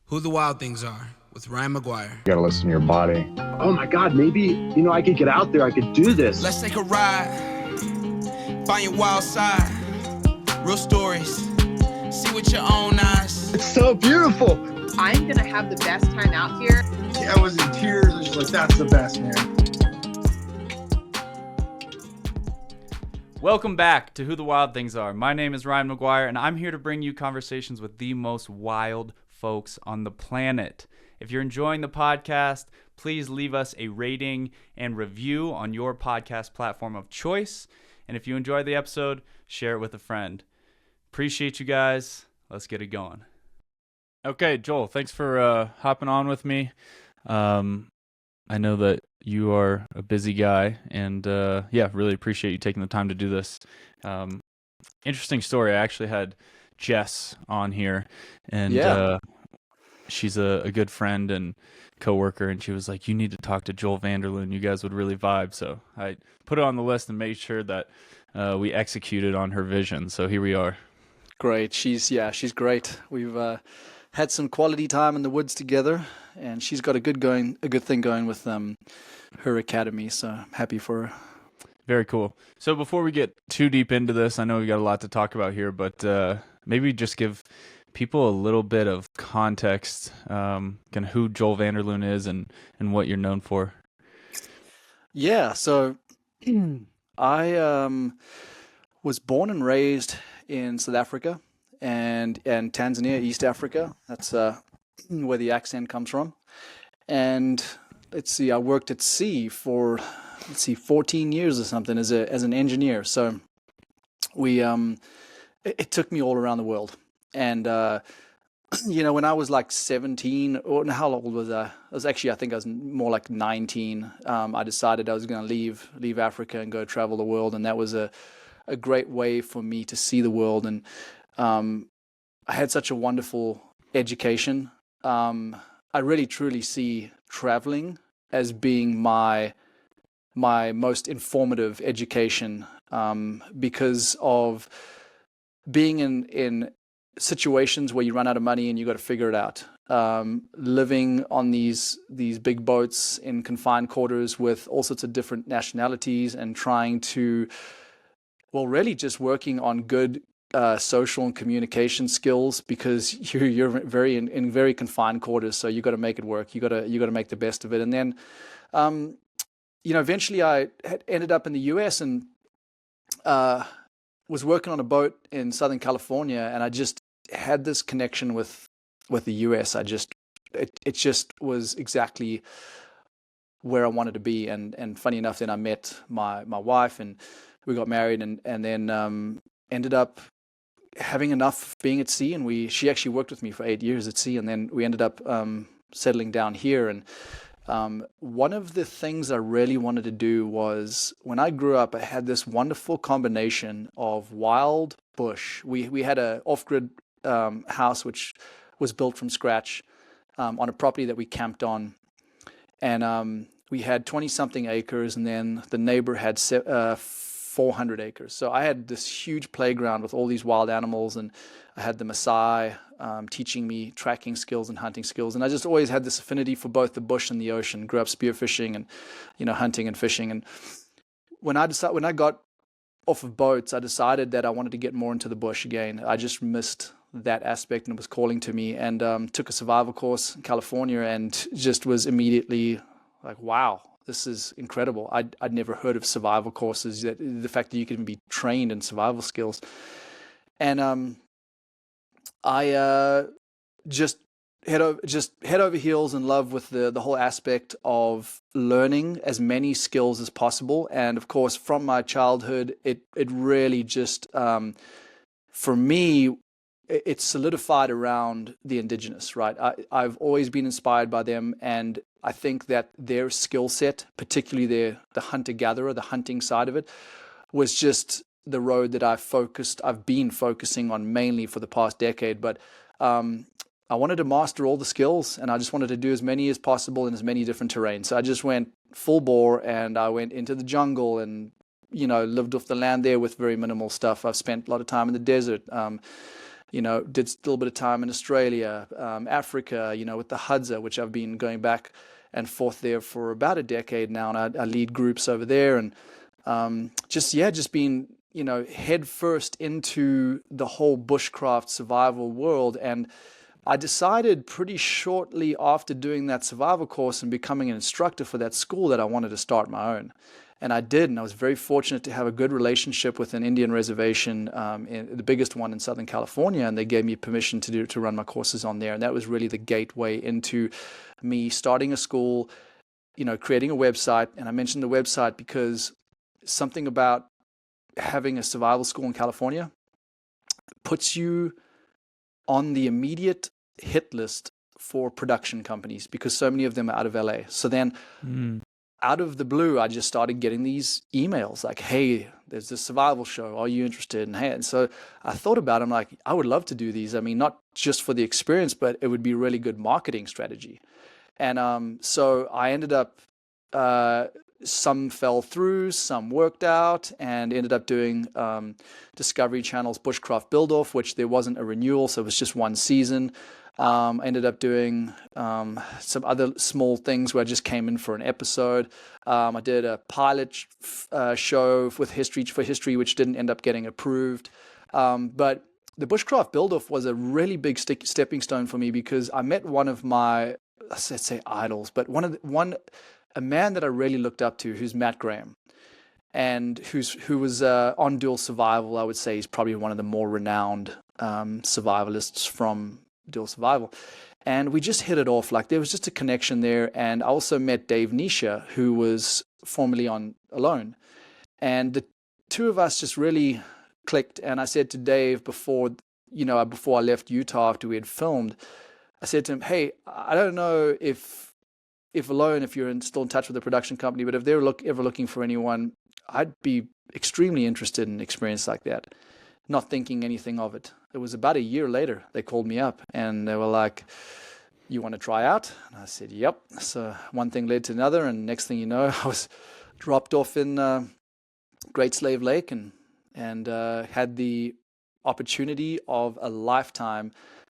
Who the Wild Things Are with Ryan McGuire. You gotta listen to your body. Oh my God, maybe, I could get out there, I could do this. Let's take a ride, find your wild side, real stories, see with your own eyes. It's so beautiful. I'm gonna have the best time out here. I was in tears. I was just like, that's the best, man. Welcome back to Who the Wild Things Are. My name is Ryan McGuire, and I'm here to bring you conversations with the most wild folks on the planet. If you're enjoying the podcast, please leave us a rating and review on your podcast platform of choice. And if you enjoyed the episode, share it with a friend. Appreciate you guys. Let's get it going. Okay, Joel, thanks for hopping on with me. I know that you are a busy guy, and really appreciate you taking the time to do this. Interesting story. I actually had Jess on here, and she's a good friend and coworker, and she was like, you need to talk to Joel Vanderloon. You guys would really vibe. So I put it on the list and made sure that we executed on her vision. So here we are. Great. She's great. We've had some quality time in the woods together, and she's got a good thing going with her academy. So I'm happy for her. Very cool. So before we get too deep into this, I know we got a lot to talk about here, but maybe just give people a little bit of context, kind of who Joel Vanderloon is and what you're known for. Yeah. So I was born and raised in South Africa and Tanzania, East Africa. That's where the accent comes from. And I worked at sea for 14 years or something as an engineer. So it took me all around the world. And when I was like 17, or how old was I? I think I was more like 19. I decided I was going to leave Africa and go travel the world, and that was a great way for me to see the world. And I had such a wonderful education. I really truly see traveling as being my most informative education, because of being in situations where you run out of money and you got to figure it out. Living on these big boats in confined quarters with all sorts of different nationalities and trying to, really just working on good social and communication skills, because you're in very confined quarters. So you got to make it work. You got to make the best of it. And then, eventually I had ended up in the US and was working on a boat in Southern California, and I just had this connection with the US. It just was exactly where I wanted to be. And funny enough, then I met my wife, and we got married, and then ended up having enough being at sea. And she actually worked with me for 8 years at sea, and then we ended up settling down here. And one of the things I really wanted to do was, when I grew up, I had this wonderful combination of wild bush. We had a off-grid house which was built from scratch on a property that we camped on, and we had 20-something acres, and then the neighbor had 400 acres. So I had this huge playground with all these wild animals, and I had the Maasai teaching me tracking skills and hunting skills. And I just always had this affinity for both the bush and the ocean. Grew up spearfishing and hunting and fishing. And when I got off of boats, I decided that I wanted to get more into the bush again. I just missed that aspect, and it was calling to me. And took a survival course in California, and just was immediately like, wow, this is incredible. I'd never heard of survival courses, the fact that you can be trained in survival skills. And I just head over heels in love with the whole aspect of learning as many skills as possible. And of course, from my childhood, it really just, for me, it's solidified around the indigenous, right? I've always been inspired by them, and I think that their skill set, particularly the hunter-gatherer, the hunting side of it, was just the road that I've been focusing on mainly for the past decade. But I wanted to master all the skills, and I just wanted to do as many as possible in as many different terrains. So I just went full bore, and I went into the jungle and, lived off the land there with very minimal stuff. I've spent a lot of time in the desert. did a little bit of time in Australia, Africa, with the Hadza, which I've been going back and forth there for about a decade now, and I lead groups over there, and just being head first into the whole bushcraft survival world. And I decided pretty shortly after doing that survival course and becoming an instructor for that school that I wanted to start my own. And I did, and I was very fortunate to have a good relationship with an Indian reservation, the biggest one in Southern California, and they gave me permission to run my courses on there. And that was really the gateway into me starting a school, creating a website. And I mentioned the website because something about having a survival school in California puts you on the immediate hit list for production companies, because so many of them are out of LA. So then out of the blue, I just started getting these emails like, hey, there's this survival show. Are you interested? And so I thought about it. I'm like, I would love to do these. I mean, not just for the experience, but it would be a really good marketing strategy. And so I ended up, some fell through, some worked out, and ended up doing Discovery Channel's Bushcraft Build-Off, which there wasn't a renewal, so it was just one season. I ended up doing some other small things where I just came in for an episode. I did a pilot show for history, which didn't end up getting approved. But the Bushcraft Build-Off was a really big stepping stone for me, because I met one of my, let's say idols, but a man that I really looked up to, who's Matt Graham, and who was on Dual Survival. I would say he's probably one of the more renowned survivalists from Dual Survival. And we just hit it off. Like, there was just a connection there. And I also met Dave Nisha, who was formerly on Alone. And the two of us just really clicked. And I said to Dave before I left Utah after we had filmed, I said to him, hey, I don't know if Alone, if you're still in touch with the production company, but if they're ever looking for anyone, I'd be extremely interested in an experience like that. Not thinking anything of it. It was about a year later, they called me up and they were like, you want to try out? And I said, yep. So one thing led to another, and next thing you know, I was dropped off in Great Slave Lake and had the opportunity of a lifetime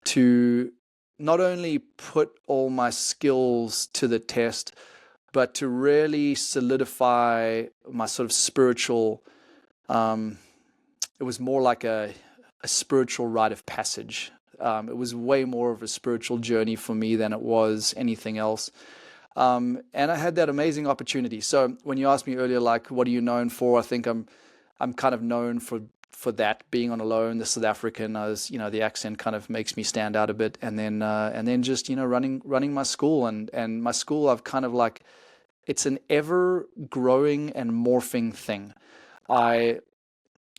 to not only put all my skills to the test, but to really solidify my sort of spiritual, it was more like a spiritual rite of passage. It was way more of a spiritual journey for me than it was anything else. And I had that amazing opportunity. So when you asked me earlier, like, what are you known for? I think I'm kind of known for that, being on Alone, the South African, the accent kind of makes me stand out a bit. And then just, running my school and my school, I've kind of like, it's an ever growing and morphing thing. I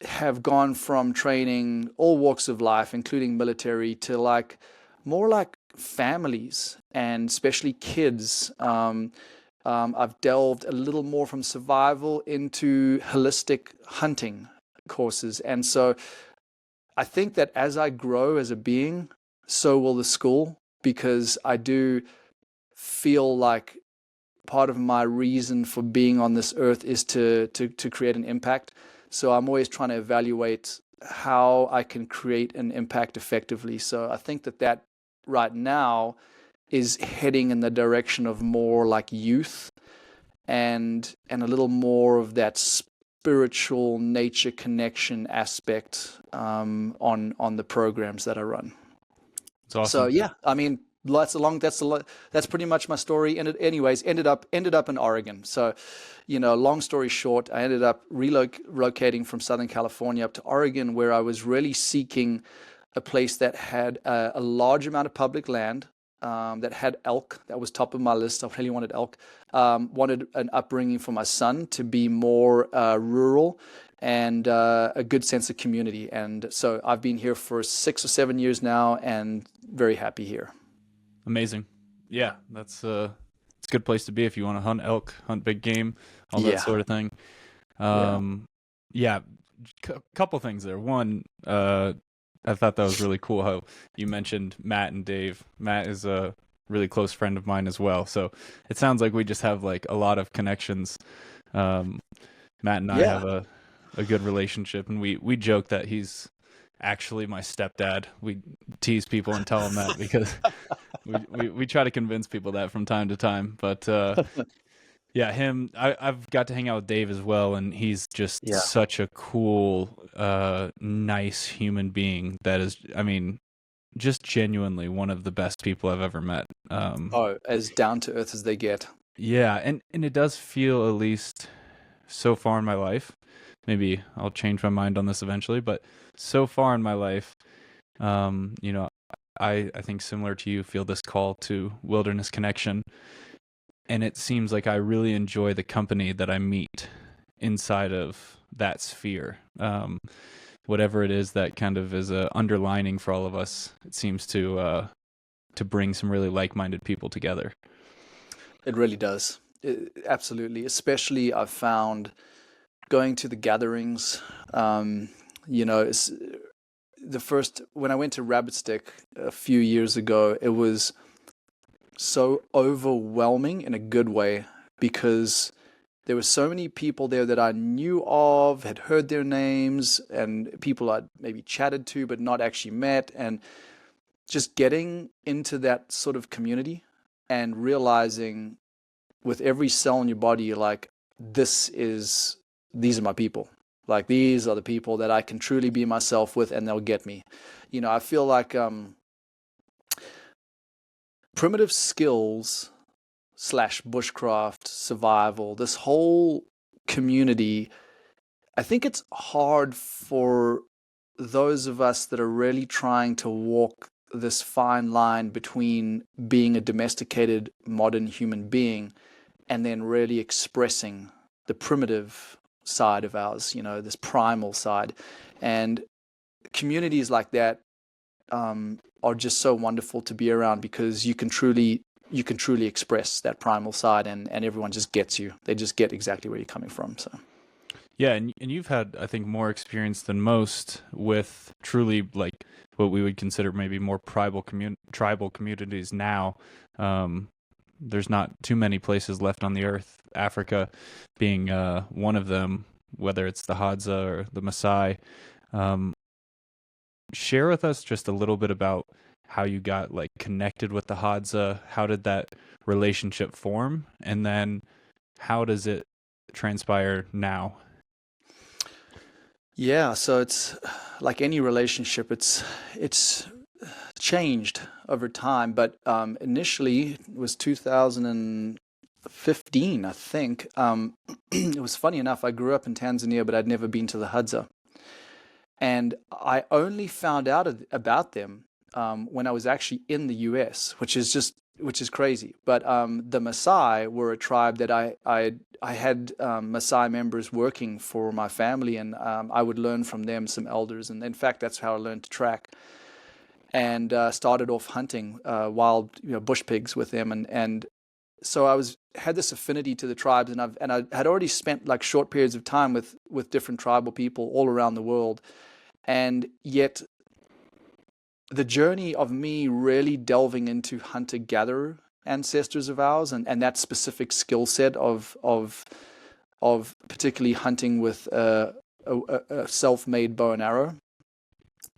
have gone from training all walks of life, including military, to like more like families, and especially kids. I've delved a little more from survival into holistic hunting courses. And so I think that as I grow as a being, so will the school, because I do feel like part of my reason for being on this earth is to create an impact. So I'm always trying to evaluate how I can create an impact effectively. So I think that right now is heading in the direction of more like youth and a little more of that spiritual nature connection aspect on the programs that I run. It's awesome. So yeah, I mean, that's pretty much my story. And ended up in Oregon. So, long story short, I ended up relocating from Southern California up to Oregon, where I was really seeking a place that had a large amount of public land, that had elk. That was top of my list. I really wanted elk. Wanted an upbringing for my son to be more rural, and a good sense of community. And so I've been here for 6 or 7 years now, and very happy here. Amazing. Yeah, it's a good place to be if you want to hunt elk, hunt big game, all that sort of thing. Couple things there. One, I thought that was really cool how you mentioned Matt and Dave. Matt is a really close friend of mine as well. So it sounds like we just have like a lot of connections. Matt and I have a good relationship, and we joke that he's actually my stepdad. We tease people and tell them that because we try to convince people that from time to time. But yeah, I've got to hang out with Dave as well, and he's just such a cool, nice human being that is, I mean, just genuinely one of the best people I've ever met. As down to earth as they get. Yeah, and it does feel, at least so far in my life, maybe I'll change my mind on this eventually, but so far in my life, you know, I think similar to you, feel this call to wilderness connection. And it seems like I really enjoy the company that I meet inside of that sphere. Whatever it is that kind of is a underlining for all of us, it seems to bring some really like-minded people together. It really does. Absolutely. Especially I've found going to the gatherings, you know, when I went to Rabbit Stick a few years ago, it was so overwhelming in a good way, because there were so many people there that I knew of, had heard their names, and people I'd maybe chatted to but not actually met, and just getting into that sort of community and realizing with every cell in your body, you're like, these are my people. Like, these are the people that I can truly be myself with, and they'll get me. You know, I feel like primitive skills / bushcraft, survival, this whole community, I think it's hard for those of us that are really trying to walk this fine line between being a domesticated modern human being and then really expressing the primitive side of ours, you know, this primal side. And communities like that are just so wonderful to be around, because you can truly express that primal side, and everyone just gets you. They just get exactly where you're coming from. So yeah, and you've had, I think, more experience than most with truly like what we would consider maybe more tribal communities now. There's not too many places left on the earth, Africa being one of them, whether it's the Hadza or the Maasai. Share with us just a little bit about how you got like connected with the Hadza. How did that relationship form? And then how does it transpire now? yeah, so it's like any relationship, it's changed over time, but initially it was 2015, I think. It was funny enough, I grew up in Tanzania, but I'd never been to the Hadza. And I only found out about them when I was actually in the US, which is crazy. But the Maasai were a tribe that I had Maasai members working for my family, and I would learn from them, some elders. And in fact, that's how I learned to track. And started off hunting wild, bush pigs with them, and so I had this affinity to the tribes, and I had already spent like short periods of time with different tribal people all around the world, and yet the journey of me really delving into hunter-gatherer ancestors of ours, and that specific skill set of particularly hunting with a self-made bow and arrow.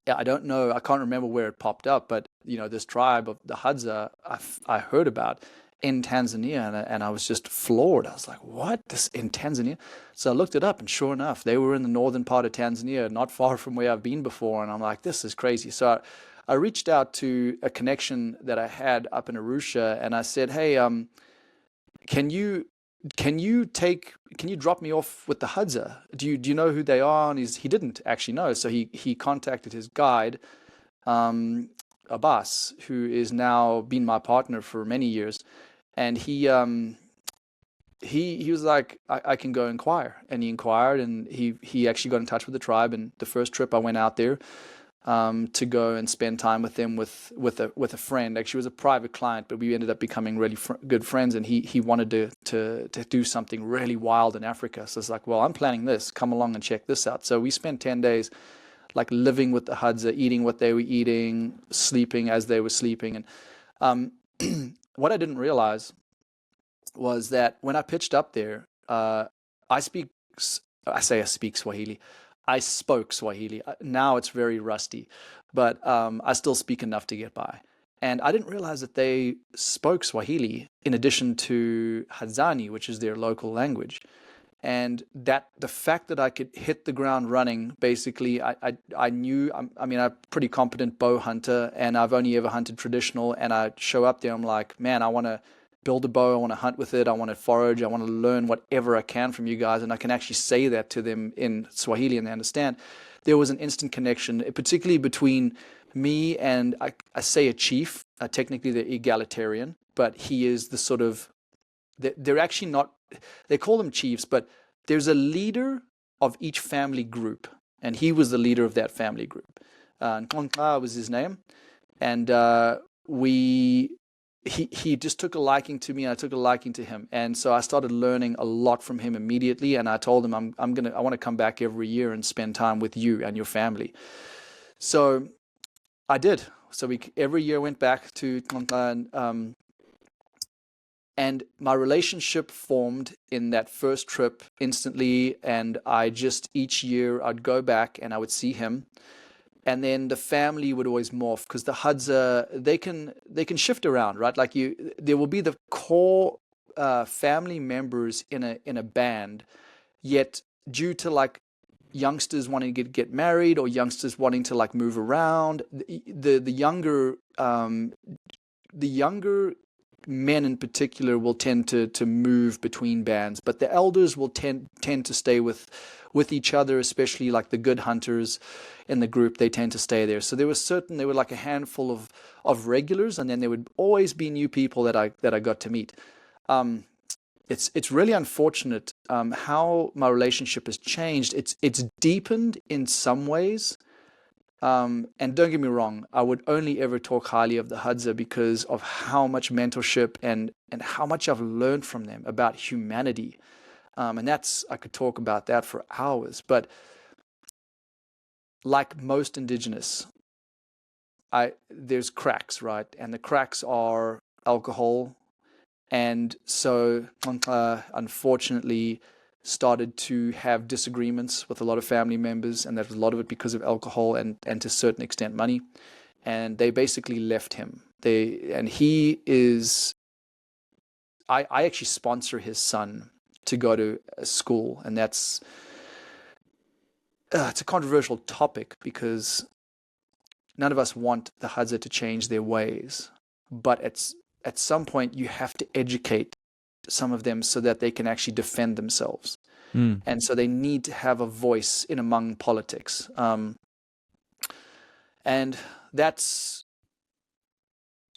Yeah, I don't know. I can't remember where it popped up, but this tribe of the Hadza I heard about in Tanzania, and I was just floored. I was like, "What? This in Tanzania?" So I looked it up, and sure enough, they were in the northern part of Tanzania, not far from where I've been before. And I'm like, "This is crazy." So I reached out to a connection that I had up in Arusha, and I said, "Hey, can you drop me off with the Hadza? Do you know who they are?" And he didn't actually know, so he contacted his guide, Abbas, who is now been my partner for many years, and he was like, I can go inquire, and he inquired, and he actually got in touch with the tribe. And the first trip I went out there to go and spend time with them with a friend. Actually, it was a private client, but we ended up becoming really good friends. And he wanted to do something really wild in Africa. So it's like, well, I'm planning this. Come along and check this out. So we spent 10 days like living with the Hadza, eating what they were eating, sleeping as they were sleeping. And what I didn't realize was that when I pitched up there, I speak Swahili. I spoke Swahili. Now it's very rusty, but I still speak enough to get by. And I didn't realize that they spoke Swahili in addition to Hazani, which is their local language. And that the fact that I could hit the ground running, basically, I knew, I mean, I'm a pretty competent bow hunter, and I've only ever hunted traditional. And I show up there, I'm like, man, I want to build a bow, I want to hunt with it, I want to forage, I want to learn whatever I can from you guys. And I can actually say that to them in Swahili and they understand. There was an instant connection, particularly between me and, I say a chief, technically they're egalitarian, but he is the sort of, they're actually not, they call them chiefs, but there's a leader of each family group. And he was the leader of that family group. Nkonka was his name. And he just took a liking to me, and I took a liking to him. And so I started learning a lot from him immediately. And I told him, I want to come back every year and spend time with you and your family. So I did. So we every year went back to Nkonka, and my relationship formed in that first trip instantly. And I just, each year I'd go back and I would see him. And then the family would always morph, because the Hadza, they can shift around, right? Like there will be the core family members in a band, yet due to like youngsters wanting to get married or youngsters wanting to like move around, the younger men in particular will tend to move between bands, but the elders will tend to stay with each other, especially like the good hunters in the group. They tend to stay there. So there were like a handful of regulars, and then there would always be new people that I got to meet. It's really unfortunate how my relationship has changed. It's deepened in some ways. And don't get me wrong, I would only ever talk highly of the Hadza because of how much mentorship and how much I've learned from them about humanity. And I could talk about that for hours. But like most indigenous, there's cracks, right? And the cracks are alcohol. And so, unfortunately, started to have disagreements with a lot of family members, and that was a lot of it because of alcohol and to a certain extent money. And they basically left him. He is, I actually sponsor his son to go to a school, and that's it's a controversial topic because none of us want the Hadza to change their ways, but at some point you have to educate some of them so that they can actually defend themselves. And so they need to have a voice in among politics. And that's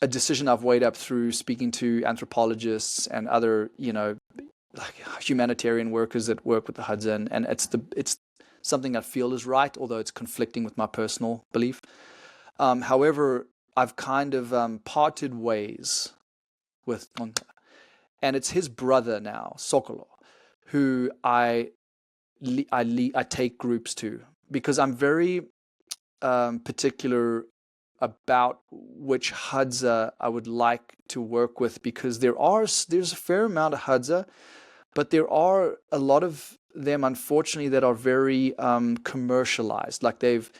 a decision I've weighed up through speaking to anthropologists and other, like humanitarian workers that work with the Hadza, and it's something I feel is right, although it's conflicting with my personal belief. However, I've kind of parted ways with Nkonka, and it's his brother now, Sokolo, who I take groups to, because I'm very particular about which Hadza I would like to work with, because there's a fair amount of Hadza, but there are a lot of them, unfortunately, that are very commercialized. Like they've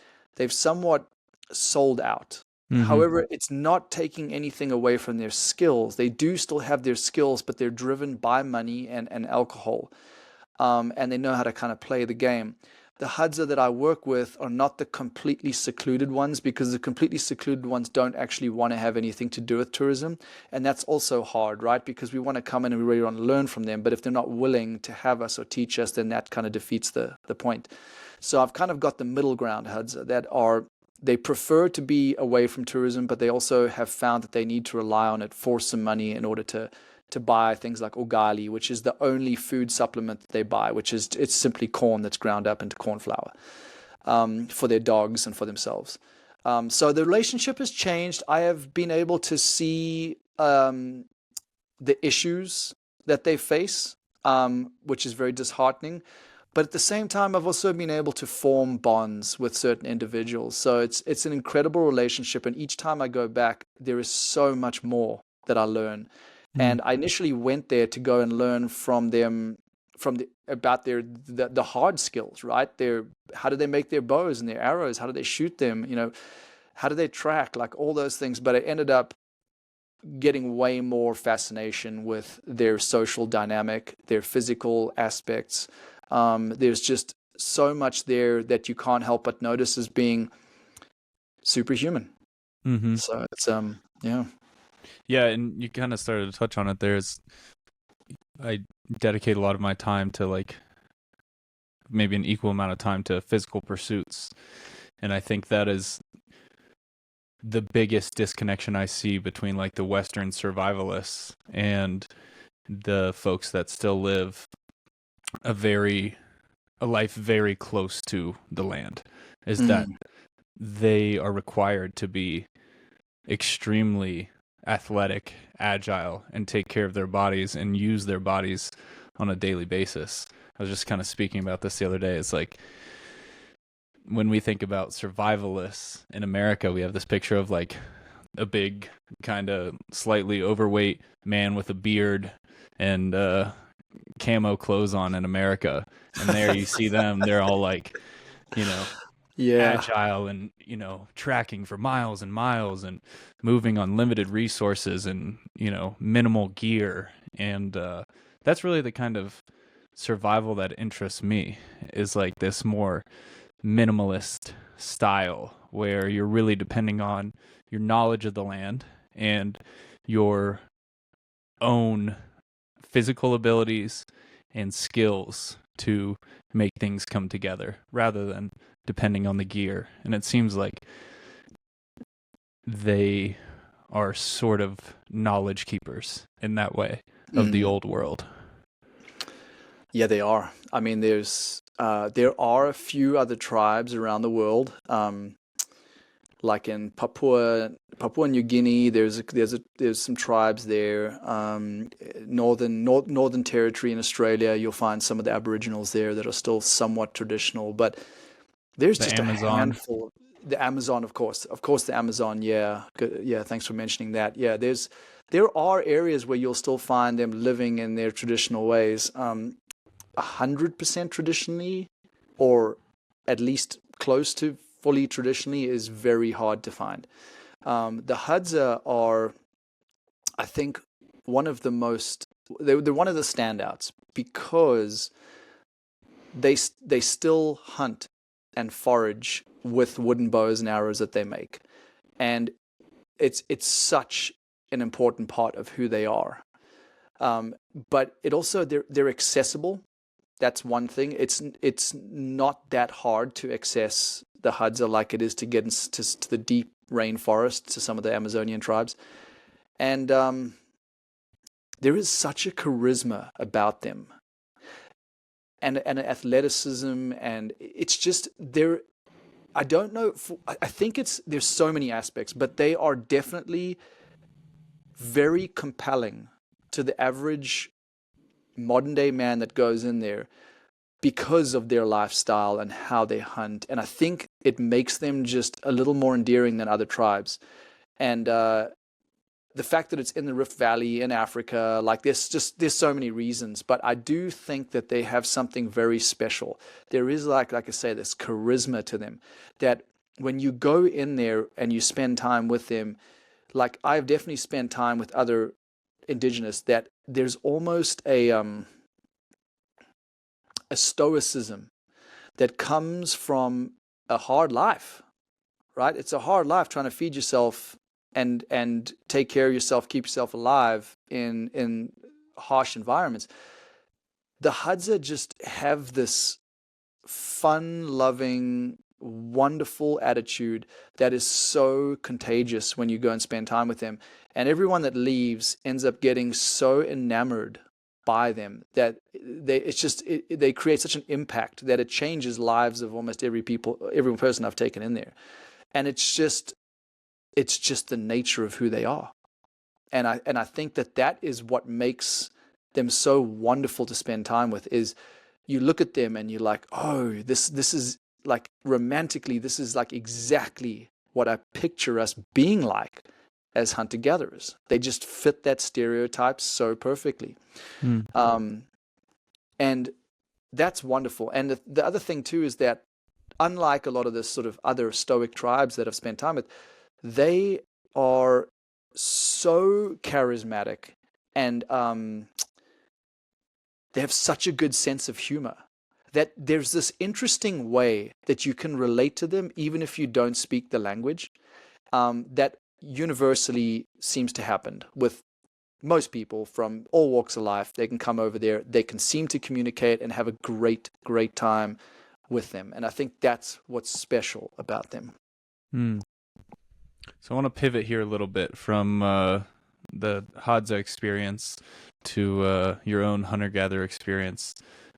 somewhat sold out. Mm-hmm. However, it's not taking anything away from their skills. They do still have their skills, but they're driven by money and alcohol. And they know how to kind of play the game. The Hadza that I work with are not the completely secluded ones, because the completely secluded ones don't actually want to have anything to do with tourism. And that's also hard, right? Because we want to come in and we really want to learn from them. But if they're not willing to have us or teach us, then that kind of defeats the point. So I've kind of got the middle ground Hadza that they prefer to be away from tourism, but they also have found that they need to rely on it for some money in order to buy things like ugali, which is the only food supplement that they buy, it's simply corn that's ground up into corn flour for their dogs and for themselves. So the relationship has changed. I have been able to see the issues that they face, which is very disheartening. But at the same time, I've also been able to form bonds with certain individuals. So it's an incredible relationship. And each time I go back, there is so much more that I learn. And I initially went there to go and learn from them about the hard skills, right? How do they make their bows and their arrows? How do they shoot them? How do they track? Like all those things. But I ended up getting way more fascination with their social dynamic, their physical aspects. There's just so much there that you can't help but notice as being superhuman. Mm-hmm. So it's Yeah, and you kind of started to touch on it. I dedicate a lot of my time to like maybe an equal amount of time to physical pursuits, and I think that is the biggest disconnection I see between like the Western survivalists and the folks that still live a life very close to the land, is that they are required to be extremely athletic, agile, and take care of their bodies and use their bodies on a daily basis. I was just kind of speaking about this the other day. It's like when we think about survivalists in America, we have this picture of like a big, kind of slightly overweight man with a beard and camo clothes on in America. And there you see them, they're all like, agile and, tracking for miles and miles and moving on limited resources and, minimal gear. And that's really the kind of survival that interests me, is like this more minimalist style where you're really depending on your knowledge of the land and your own physical abilities and skills to make things come together rather than depending on the gear. And it seems like they are sort of knowledge keepers in that way of the old world. Yeah, they are. I mean, there are a few other tribes around the world, like in Papua New Guinea. There's some tribes there. Northern Territory in Australia, you'll find some of the Aboriginals there that are still somewhat traditional. But there's just Amazon. A handful. The Amazon, of course, the Amazon. Yeah, good. Yeah. Thanks for mentioning that. Yeah, there are areas where you'll still find them living in their traditional ways. 100% traditionally, or at least close to fully traditionally, is very hard to find. The Hadza are, I think, they're one of the standouts because they still hunt and forage with wooden bows and arrows that they make, and it's such an important part of who they are. But it also they're accessible. That's one thing. It's not that hard to access the Hadza like it is to get to the deep rainforest, to some of the Amazonian tribes. And there is such a charisma about them and an athleticism, and it's just there. I don't know. I think there's so many aspects, but they are definitely very compelling to the average modern day man that goes in there because of their lifestyle and how they hunt. And I think it makes them just a little more endearing than other tribes. And the fact that it's in the Rift Valley in Africa, like there's so many reasons, but I do think that they have something very special. There is like I say, this charisma to them that when you go in there and you spend time with them, like I've definitely spent time with other indigenous, that there's almost a stoicism that comes from a hard life, right? It's a hard life trying to feed yourself and take care of yourself, keep yourself alive in harsh environments. The Hadza just have this fun-loving, wonderful attitude that is so contagious when you go and spend time with them. And everyone that leaves ends up getting so enamored by them that they create such an impact that it changes lives of almost every person I've taken in there. And it's just the nature of who they are. And I think that is what makes them so wonderful to spend time with. Is you look at them and you're like, oh, this is like, romantically, this is like exactly what I picture us being like as hunter-gatherers. They just fit that stereotype so perfectly. And that's wonderful. And the other thing too is that, unlike a lot of the sort of other Stoic tribes that I've spent time with, they are so charismatic, and they have such a good sense of humor that there's this interesting way that you can relate to them even if you don't speak the language, that universally seems to happen with most people from all walks of life. They can come over there, they can seem to communicate and have a great time with them. And I think that's what's special about them. So I want to pivot here a little bit from the Hadza experience to your own hunter-gatherer experience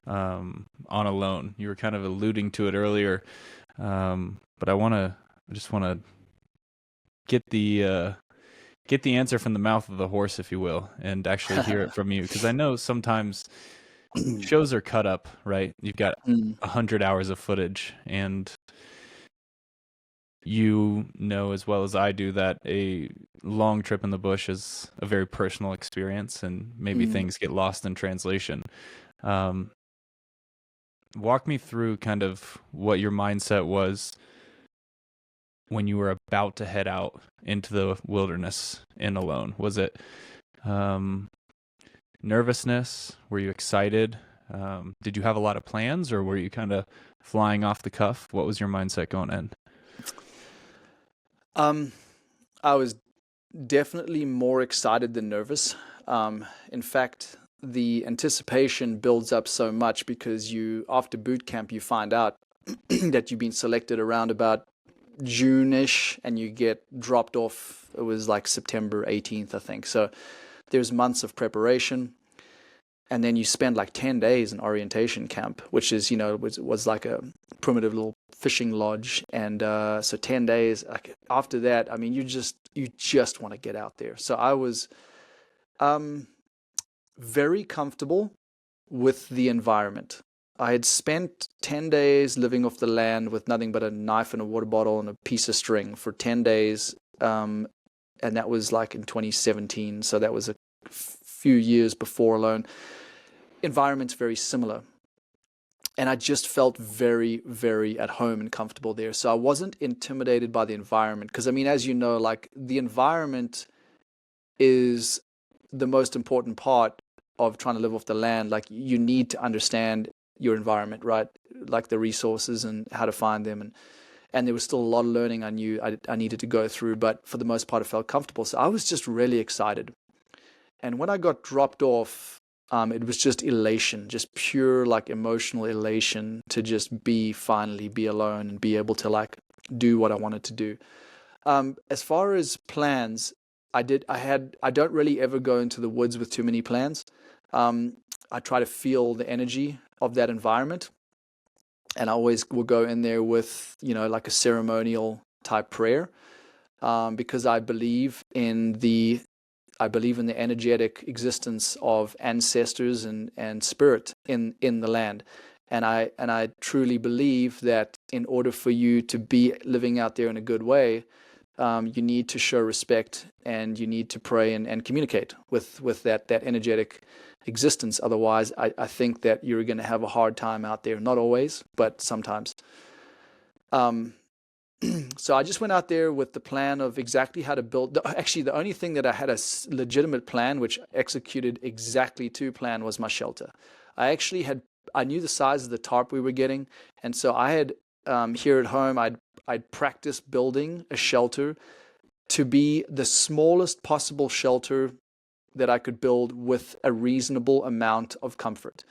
on a Loon. You were kind of alluding to it earlier, but I just want to get the answer from the mouth of the horse, if you will, and actually hear it from you, because I know sometimes shows are cut up, right? You've got 100 hours of footage, and you know as well as I do that a long trip in the bush is a very personal experience, and maybe things get lost in translation. Walk me through kind of what your mindset was when you were about to head out into the wilderness in alone. Was it nervousness? Were you excited? Did you have a lot of plans, or were you kind of flying off the cuff? What was your mindset going in? I was definitely more excited than nervous. In fact, the anticipation builds up so much because after boot camp, you find out that you've been selected around about June-ish, and you get dropped off. It was like September 18th, I think. So there's months of preparation, and then you spend like 10 days in orientation camp, which is, was like a primitive little fishing lodge. And so 10 days after that, I mean, you just want to get out there. So I was very comfortable with the environment. I had spent 10 days living off the land with nothing but a knife and a water bottle and a piece of string for 10 days. And that was like in 2017. So that was a few years before Alone. Environment's very similar. And I just felt very, very at home and comfortable there. So I wasn't intimidated by the environment. Because, I mean, as you know, like, the environment is the most important part of trying to live off the land. Like, you need to understand your environment, right? Like the resources and how to find them. And there was still a lot of learning I knew I needed to go through. But for the most part, I felt comfortable. So I was just really excited. And when I got dropped off, it was just elation, just pure like emotional elation to just finally be alone and be able to like do what I wanted to do. As far as plans, I don't really ever go into the woods with too many plans. I try to feel the energy of that environment, and I always will go in there with, like a ceremonial type prayer, because I believe in the energetic existence of ancestors and spirit in the land. And I truly believe that in order for you to be living out there in a good way, you need to show respect, and you need to pray and communicate with that energetic existence. Otherwise, I think that you're going to have a hard time out there. Not always, but sometimes. So I just went out there with the plan of exactly how to build. Actually, the only thing that I had a legitimate plan, which executed exactly to plan, was my shelter. I knew the size of the tarp we were getting, and so I had here at home, I'd practiced building a shelter to be the smallest possible shelter that I could build with a reasonable amount of comfort.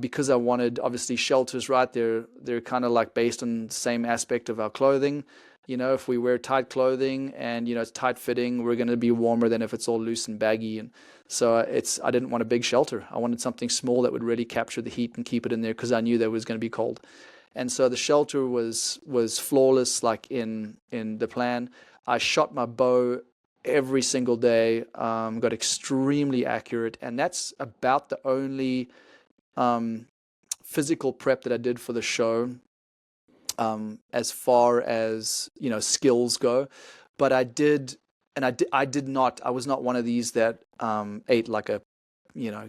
Because I wanted, obviously, shelters, right? They're kind of like based on the same aspect of our clothing. If we wear tight clothing and, it's tight fitting, we're going to be warmer than if it's all loose and baggy. And so I didn't want a big shelter. I wanted something small that would really capture the heat and keep it in there, because I knew that it was going to be cold. And so the shelter was flawless, like in the plan. I shot my bow every single day, got extremely accurate. And that's about the only physical prep that I did for the show, as far as skills go. But I was not one of these that ate like a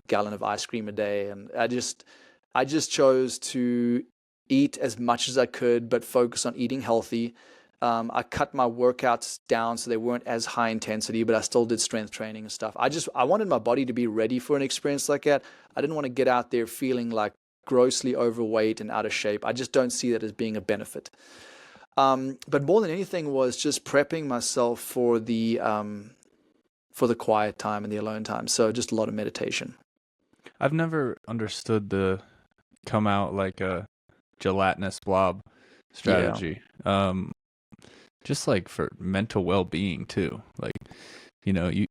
gallon of ice cream a day. And I just chose to eat as much as I could, but focus on eating healthy. I cut my workouts down so they weren't as high intensity, but I still did strength training and stuff. I wanted my body to be ready for an experience like that. I didn't want to get out there feeling like grossly overweight and out of shape. I just don't see that as being a benefit. But more than anything was just prepping myself for the quiet time and the alone time. So just a lot of meditation. I've never understood the come out like a gelatinous blob strategy. Just like for mental well-being too. Like, you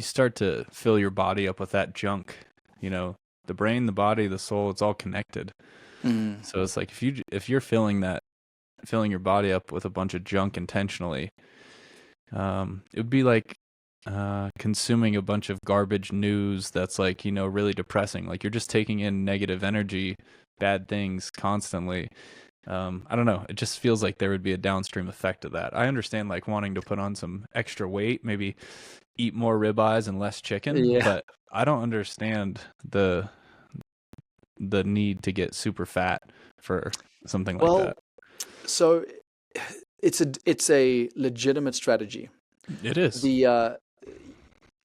start to fill your body up with that junk. The brain, the body, the soul, it's all connected. So it's like if you're filling your body up with a bunch of junk intentionally, it would be like consuming a bunch of garbage news that's like, really depressing. Like you're just taking in negative energy, bad things constantly. I don't know. It just feels like there would be a downstream effect of that. I understand like wanting to put on some extra weight, maybe eat more ribeyes and less chicken, but I don't understand the need to get super fat for something like that. So it's a legitimate strategy. It is.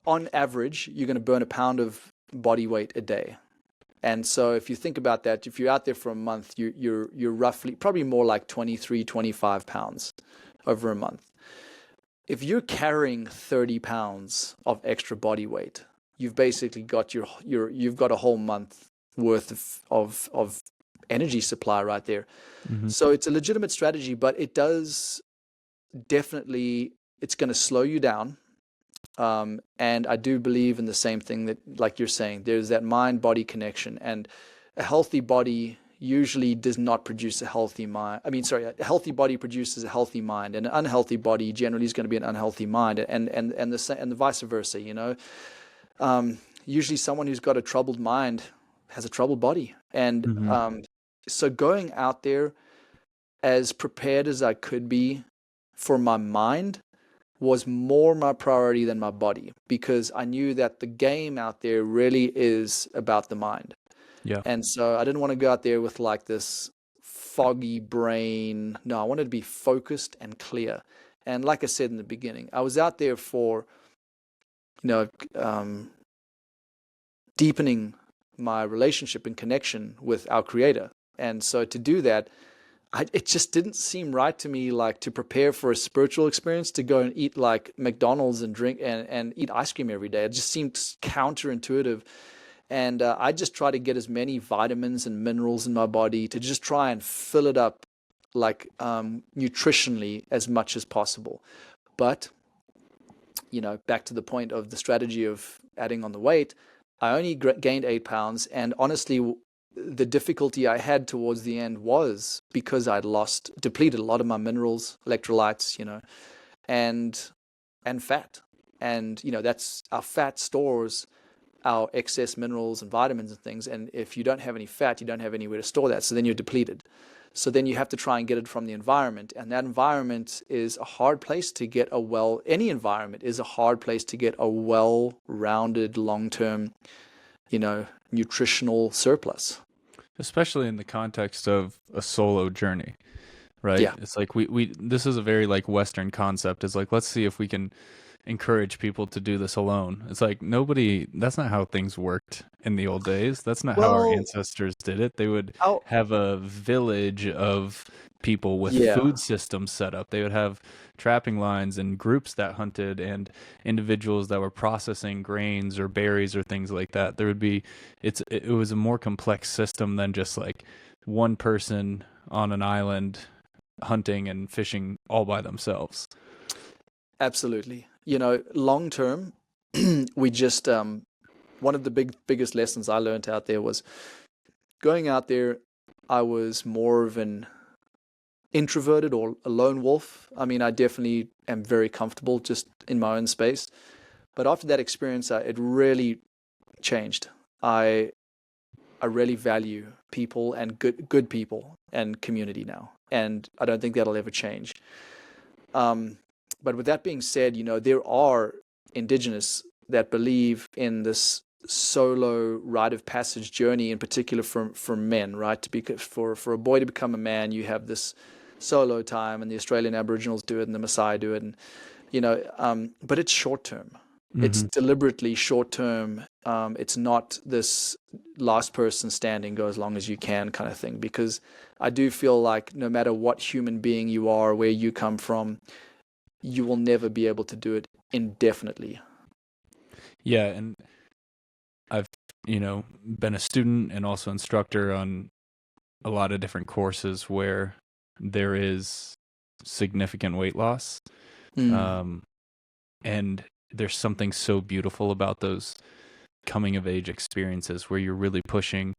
On average, you're going to burn a pound of body weight a day. And so if you think about that, if you're out there for a month, you're roughly probably more like 23, 25 pounds over a month. If you're carrying 30 pounds of extra body weight, you've basically got you've got a whole month worth of energy supply right there. So it's a legitimate strategy, but it does definitely, it's going to slow you down. And I do believe in the same thing that, like you're saying, there's that mind-body connection, and a healthy body usually does not produce a healthy mind. A healthy body produces a healthy mind, and an unhealthy body generally is going to be an unhealthy mind, and the vice versa. Usually someone who's got a troubled mind has a troubled body, and so going out there as prepared as I could be for my mind was more my priority than my body, because I knew that the game out there really is about the mind. Yeah. And so I didn't want to go out there with like this foggy brain. No, I wanted to be focused and clear. And like I said in the beginning, I was out there for, deepening my relationship and connection with our Creator. And so to do that, it just didn't seem right to me, like to prepare for a spiritual experience, to go and eat like McDonald's and drink and eat ice cream every day. It just seemed counterintuitive. And I just try to get as many vitamins and minerals in my body to just try and fill it up like nutritionally as much as possible. But, back to the point of the strategy of adding on the weight, I only gained 8 pounds. And honestly, the difficulty I had towards the end was because I'd depleted a lot of my minerals, electrolytes, and fat. And, that's our fat stores our excess minerals and vitamins and things. And if you don't have any fat, you don't have anywhere to store that. So then you're depleted. So then you have to try and get it from the environment. And that environment is a hard place to get any environment is a hard place to get a well-rounded, long-term, nutritional surplus. Especially in the context of a solo journey, right? Yeah. It's like this is a very like Western concept. It's like, let's see if we can encourage people to do this alone. It's like that's not how things worked in the old days. That's not how our ancestors did it. They would have a village of people with food systems set up. They would have trapping lines and groups that hunted and individuals that were processing grains or berries or things like that. It was a more complex system than just like one person on an island hunting and fishing all by themselves. Absolutely. Long term, we just one of the biggest lessons I learned out there was going out there. I was more of an introverted or a lone wolf. I definitely am very comfortable just in my own space. But after that experience, it really changed. I really value people and good people and community now. And I don't think that'll ever change. But with that being said, there are indigenous that believe in this solo rite of passage journey, in particular for men, right? For a boy to become a man, you have this solo time, and the Australian Aboriginals do it, and the Maasai do it, and but it's short term. It's deliberately short term. It's not this last person standing, go as long as you can kind of thing, because I do feel like no matter what human being you are, where you come from, you will never be able to do it indefinitely. Yeah, and I've, been a student and also instructor on a lot of different courses where there is significant weight loss. And there's something so beautiful about those coming of age experiences where you're really pushing,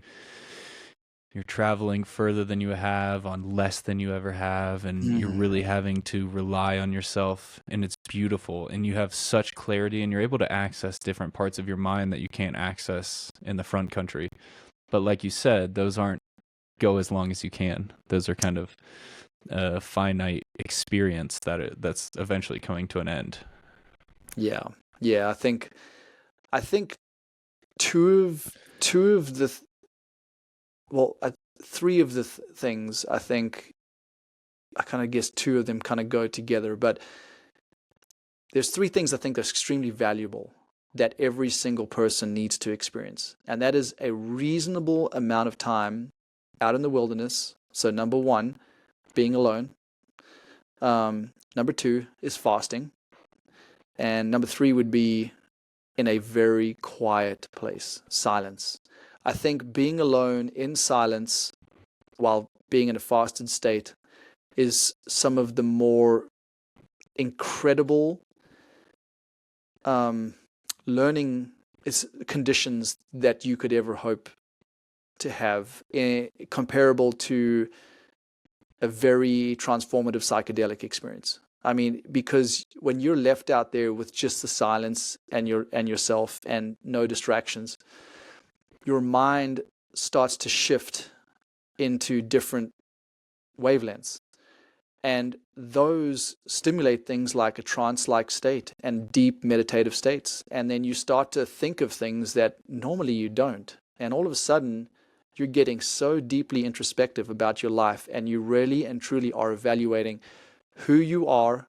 you're traveling further than you have on less than you ever have, and you're really having to rely on yourself, and it's beautiful, and you have such clarity, and you're able to access different parts of your mind that you can't access in the front country. But like you said, those aren't go as long as you can. Those are kind of a finite experience that's eventually coming to an end. Yeah. I think three of the things, I think, I kind of guess two of them kind of go together, but there's three things I think are extremely valuable that every single person needs to experience. And that is a reasonable amount of time out in the wilderness. So number one, being alone. Number two is fasting. And number three would be in a very quiet place, silence. I think being alone in silence while being in a fasted state is some of the more incredible learning conditions that you could ever hope to have, comparable to a very transformative psychedelic experience. I mean, because when you're left out there with just the silence and yourself and no distractions, your mind starts to shift into different wavelengths. And those stimulate things like a trance-like state and deep meditative states. And then you start to think of things that normally you don't. And all of a sudden, you're getting so deeply introspective about your life, and you really and truly are evaluating who you are,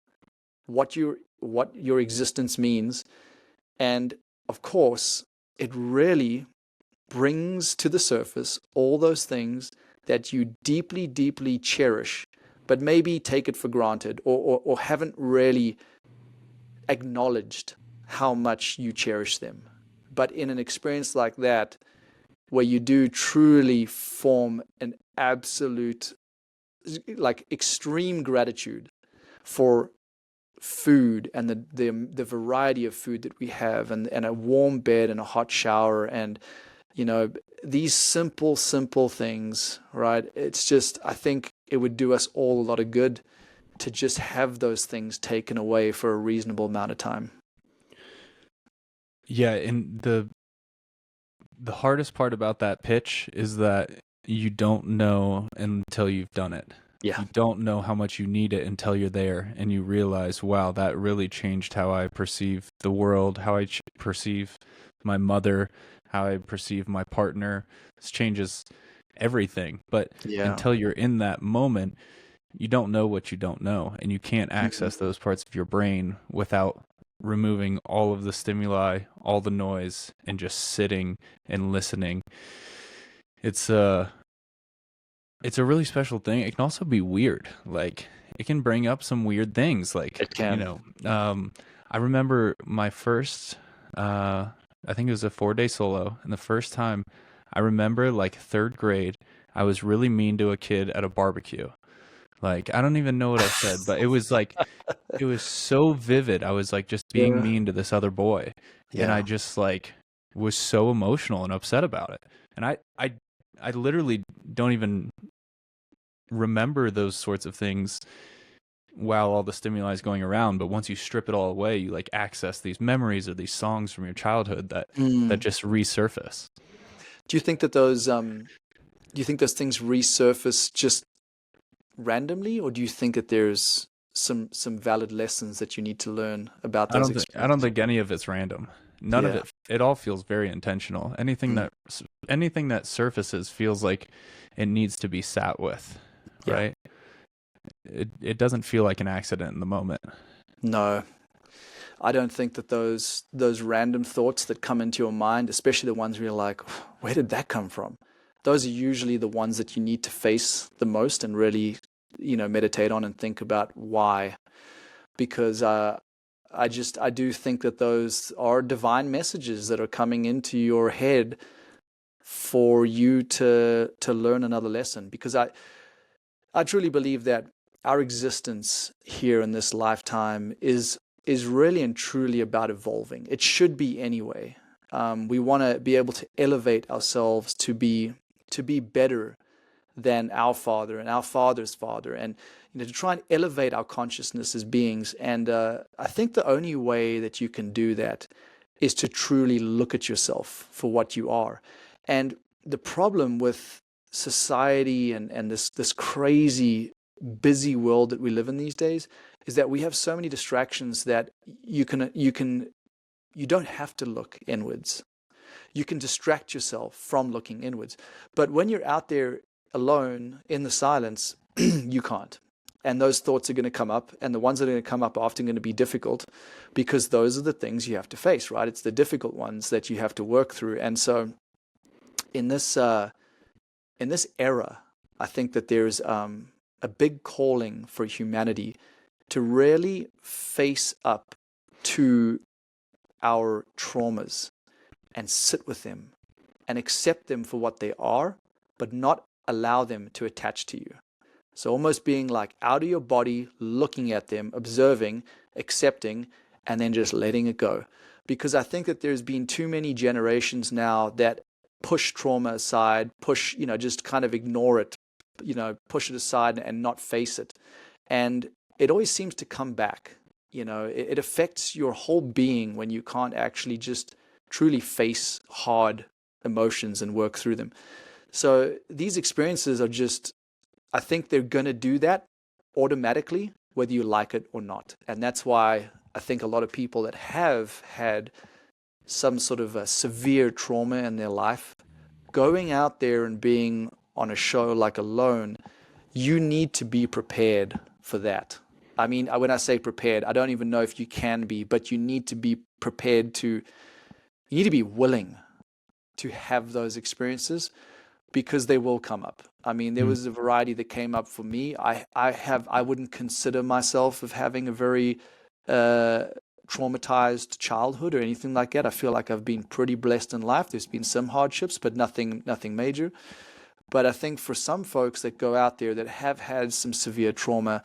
what your existence means. And of course, it really brings to the surface all those things that you deeply, deeply cherish, but maybe take it for granted, or haven't really acknowledged how much you cherish them. But in an experience like that, where you do truly form an absolute, like, extreme gratitude for food and the variety of food that we have, and a warm bed and a hot shower, and these simple things, right? It's just, I think it would do us all a lot of good to just have those things taken away for a reasonable amount of time. Yeah, and the hardest part about that pitch is that you don't know until you've done it. Yeah. You don't know how much you need it until you're there, and you realize, wow, that really changed how I perceive the world, how I perceive my mother, how I perceive my partner. This changes everything. But until you're in that moment, you don't know what you don't know, and you can't access those parts of your brain without removing all of the stimuli, all the noise, and just sitting and listening. It's a really special thing. It can also be weird. Like, it can bring up some weird things. Like, it can. I remember my first, I think it was a 4-day solo. And the first time, I remember, like, 3rd grade, I was really mean to a kid at a barbecue. Like, I don't even know what I said, but it was like, it was so vivid. I was like just being mean to this other boy. Yeah. And I just like was so emotional and upset about it. And I literally don't even remember those sorts of things while all the stimuli is going around. But once you strip it all away, you like access these memories or these songs from your childhood that just resurface. Do you think that those things resurface just randomly, or do you think that there's some valid lessons that you need to learn about those experiences? I don't think any of it's random. None of Yeah. it all feels very intentional. Anything that surfaces feels like it needs to be sat with, Yeah. right? It doesn't feel like an accident in the moment. No, I don't think that those random thoughts that come into your mind, especially the ones where you're like, where did that come from? Those are usually the ones that you need to face the most and really, meditate on and think about why. Because I do think that those are divine messages that are coming into your head for you to learn another lesson. Because I truly believe that our existence here in this lifetime is really and truly about evolving. It should be anyway. We want to be able to elevate ourselves to be better than our father and our father's father, and to try and elevate our consciousness as beings. And I think the only way that you can do that is to truly look at yourself for what you are. And the problem with society and this crazy busy world that we live in these days is that we have so many distractions that you don't have to look inwards. You can distract yourself from looking inwards. But when you're out there alone in the silence, you can't. And those thoughts are going to come up, and the ones that are going to come up are often going to be difficult, because those are the things you have to face, right? It's the difficult ones that you have to work through. And so in this era, I think that there's a big calling for humanity to really face up to our traumas and sit with them and accept them for what they are, but not allow them to attach to you. So almost being like out of your body, looking at them, observing, accepting, and then just letting it go. Because I think that there's been too many generations now that push trauma aside, just kind of ignore it, push it aside and not face it. And it always seems to come back. It affects your whole being when you can't actually just truly face hard emotions and work through them. So these experiences are just, I think they're going to do that automatically, whether you like it or not. And that's why I think a lot of people that have had some sort of a severe trauma in their life, going out there and being on a show like Loon, you need to be prepared for that. I mean, when I say prepared, I don't even know if you can be, but you need to be prepared you need to be willing to have those experiences, because they will come up. I mean, there was a variety that came up for me. I wouldn't consider myself of having a very traumatized childhood or anything like that. I feel like I've been pretty blessed in life. There's been some hardships, but nothing major. But I think for some folks that go out there that have had some severe trauma,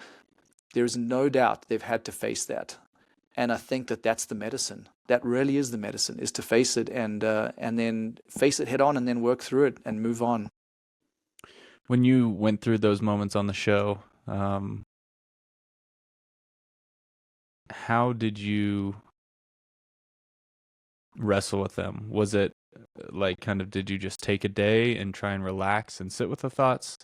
there's no doubt they've had to face that. And I think that that's the medicine. That really is the medicine, is to face it and then face it head on and then work through it and move on. When you went through those moments on the show, how did you wrestle with them? Was it like did you just take a day and try and relax and sit with the thoughts?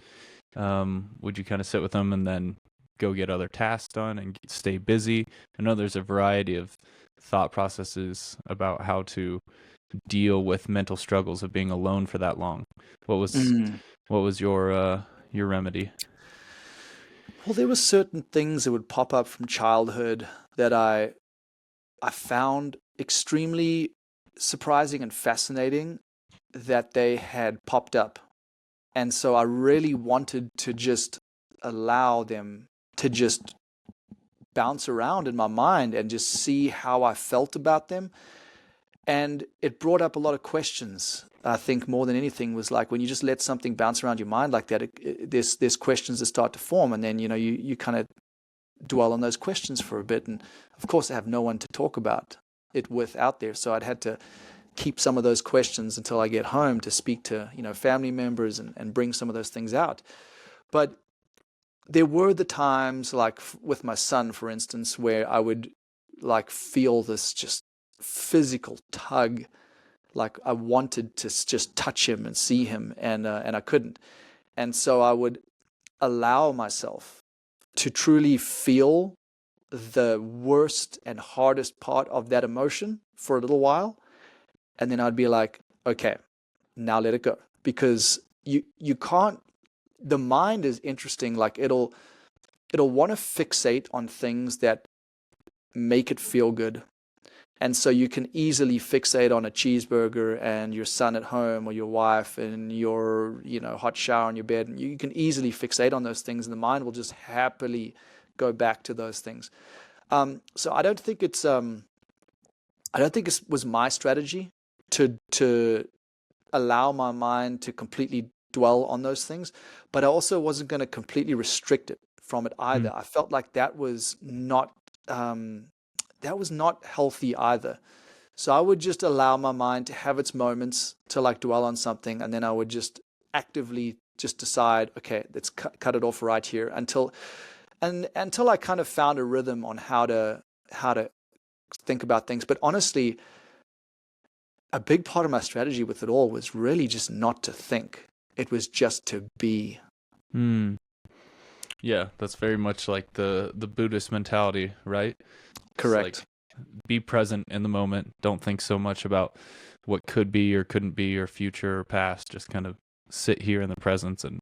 Would you kind of sit with them and then go get other tasks done and stay busy? I know there's a variety of thought processes about how to deal with mental struggles of being alone for that long. What was your remedy? Well, there were certain things that would pop up from childhood that I found extremely surprising and fascinating that they had popped up. And so I really wanted to just allow them to just bounce around in my mind and just see how I felt about them. And it brought up a lot of questions. I think more than anything was like when you just let something bounce around your mind like that, there's questions that start to form, and then you kind of dwell on those questions for a bit. And of course, I have no one to talk about it with out there, so I'd had to keep some of those questions until I get home to speak to family members and bring some of those things out. But there were the times, like with my son, for instance, where I would like feel this just physical tug, like I wanted to just touch him and see him, and I couldn't. And so I would allow myself to truly feel the worst and hardest part of that emotion for a little while. And then I'd be like, okay, now let it go. Because you can't, the mind is interesting. Like it'll want to fixate on things that make it feel good. And so you can easily fixate on a cheeseburger and your son at home, or your wife and your, hot shower in your bed. You can easily fixate on those things, and the mind will just happily go back to those things. So I don't think it was my strategy to allow my mind to completely dwell on those things, but I also wasn't going to completely restrict it from it either. I felt like that was not healthy either. So I would just allow my mind to have its moments to like dwell on something, and then I would just actively just decide, okay, let's cut it off right here until I kind of found a rhythm on how to think about things. But honestly, a big part of my strategy with it all was really just not to think. It was just to be. Yeah, that's very much like the Buddhist mentality, right? Correct. Like, be present in the moment. Don't think so much about what could be or couldn't be or future or past. Just kind of sit here in the presence. And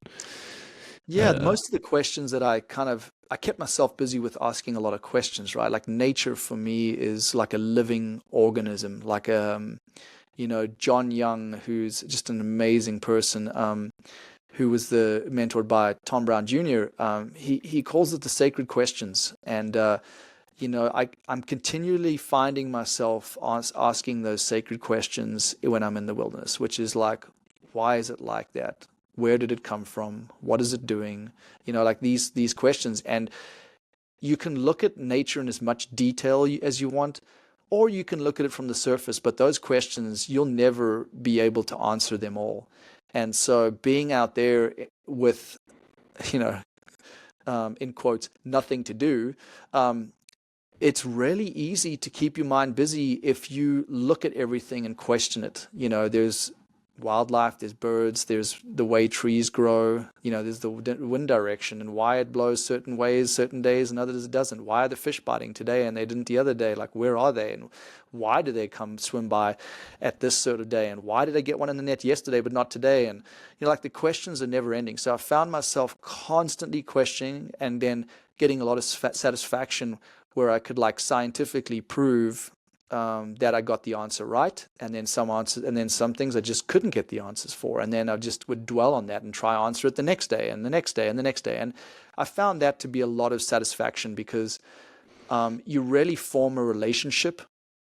most of the questions that I kept myself busy with asking a lot of questions, right? Like nature for me is like a living organism, like John Young, who's just an amazing person, who was mentored by Tom Brown Jr. He calls it the sacred questions, and I'm continually finding myself asking those sacred questions when I'm in the wilderness, which is like, why is it like that? Where did it come from? What is it doing? Like these questions. And you can look at nature in as much detail as you want, or you can look at it from the surface. But those questions, you'll never be able to answer them all. And so being out there with, in quotes, nothing to do, it's really easy to keep your mind busy if you look at everything and question it. There's wildlife, there's birds, there's the way trees grow, there's the wind direction and why it blows certain ways certain days and others it doesn't. Why are the fish biting today and they didn't the other day? Like, where are they? And why do they come swim by at this sort of day? And why did I get one in the net yesterday but not today? And like the questions are never ending. So I found myself constantly questioning and then getting a lot of satisfaction where I could like scientifically prove that I got the answer right, and then some things I just couldn't get the answers for, and then I just would dwell on that and try answer it the next day and the next day and the next day. And I found that to be a lot of satisfaction because you really form a relationship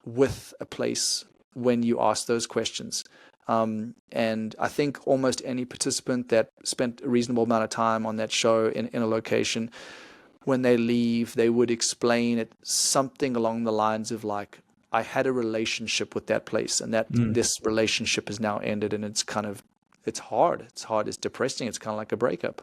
with a place when you ask those questions. And I think almost any participant that spent a reasonable amount of time on that show in a location, when they leave, they would explain it something along the lines of like, I had a relationship with that place, and that this relationship is now ended, and it's hard. It's depressing. It's kind of like a breakup.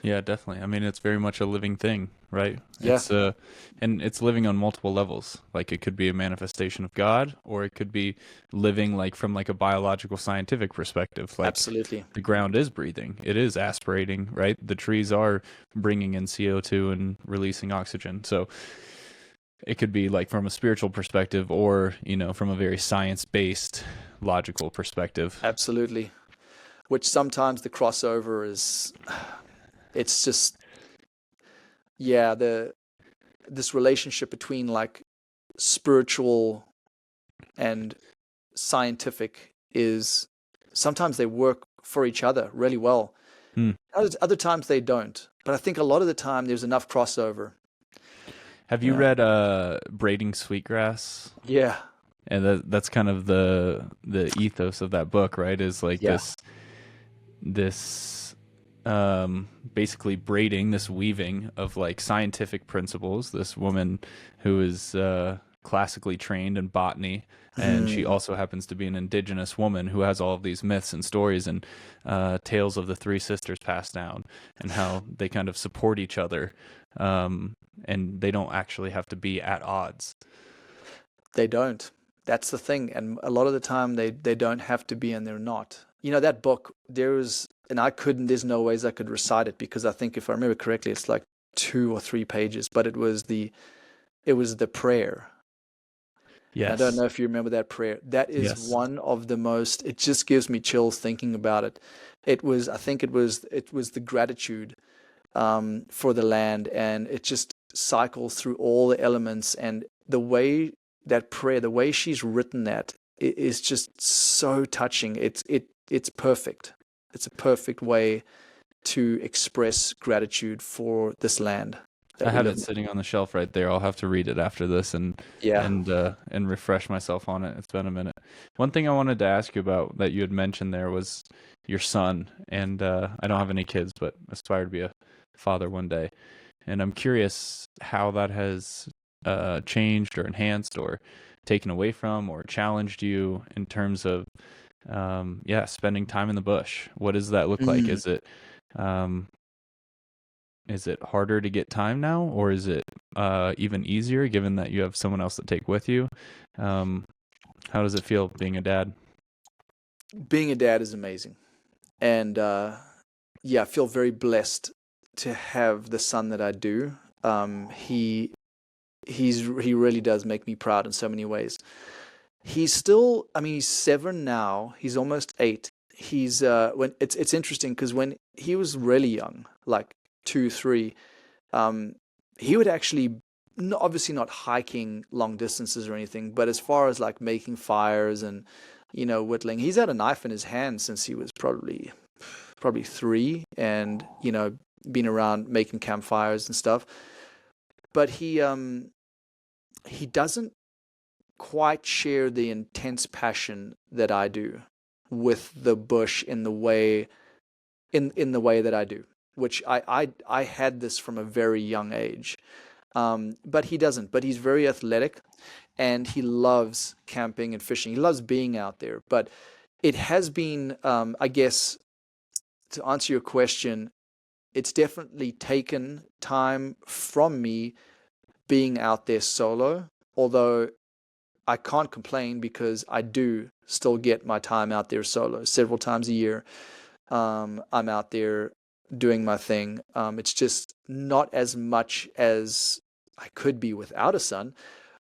Yeah, definitely. I mean, it's very much a living thing, right? Yeah. It's, and it's living on multiple levels. Like it could be a manifestation of God, or it could be living like from like a biological scientific perspective. Like absolutely. The ground is breathing. It is aspirating, right? The trees are bringing in CO2 and releasing oxygen. So it could be like from a spiritual perspective or, from a very science-based logical perspective. Absolutely. Which sometimes the crossover is, it's just, this relationship between like spiritual and scientific is, sometimes they work for each other really well. Other times they don't. But I think a lot of the time there's enough crossover. Have you read Braiding Sweetgrass? Yeah. And that's kind of the ethos of that book, right? Is like this basically braiding, this weaving of like scientific principles. This woman who is classically trained in botany, and she also happens to be an indigenous woman who has all of these myths and stories and tales of the three sisters passed down and how they kind of support each other. And they don't actually have to be at odds. They don't. That's the thing. And a lot of the time they don't have to be, and they're not. That book, there's no ways I could recite it, because I think if I remember correctly, it's like 2 or 3 pages, but it was the prayer. Yes. I don't know if you remember that prayer. That is Yes. one of the most, it just gives me chills thinking about it. I think it was the gratitude for the land, and it just cycles through all the elements, and the way that prayer, the way she's written that, is just so touching. It's perfect. It's a perfect way to express gratitude for this land. I have it sitting on the shelf right there. I'll have to read it after this and refresh myself on it. It's been a minute. One thing I wanted to ask you about that you had mentioned there was your son, and I don't have any kids, but aspire to be a father one day. And I'm curious how that has changed or enhanced or taken away from or challenged you in terms of spending time in the bush. What does that look like? Is it harder to get time now, or is it even easier given that you have someone else to take with you? How does it feel being a dad? Being a dad is amazing. And I feel very blessed to have the son that I do. He really does make me proud in so many ways. He's still, he's 7 now. He's almost 8. He's it's interesting because when he was really young, like 2, 3, he would actually, obviously not hiking long distances or anything, but as far as like making fires and, whittling, he's had a knife in his hand since he was probably 3, and, been around making campfires and stuff. But he doesn't quite share the intense passion that I do with the bush in the way that I do, which I had this from a very young age. But he doesn't. But he's very athletic, and he loves camping and fishing. He loves being out there. But it has been, I guess, to answer your question, it's definitely taken time from me being out there solo, although I can't complain because I do still get my time out there solo several times a year. I'm out there doing my thing. It's just not as much as I could be without a son.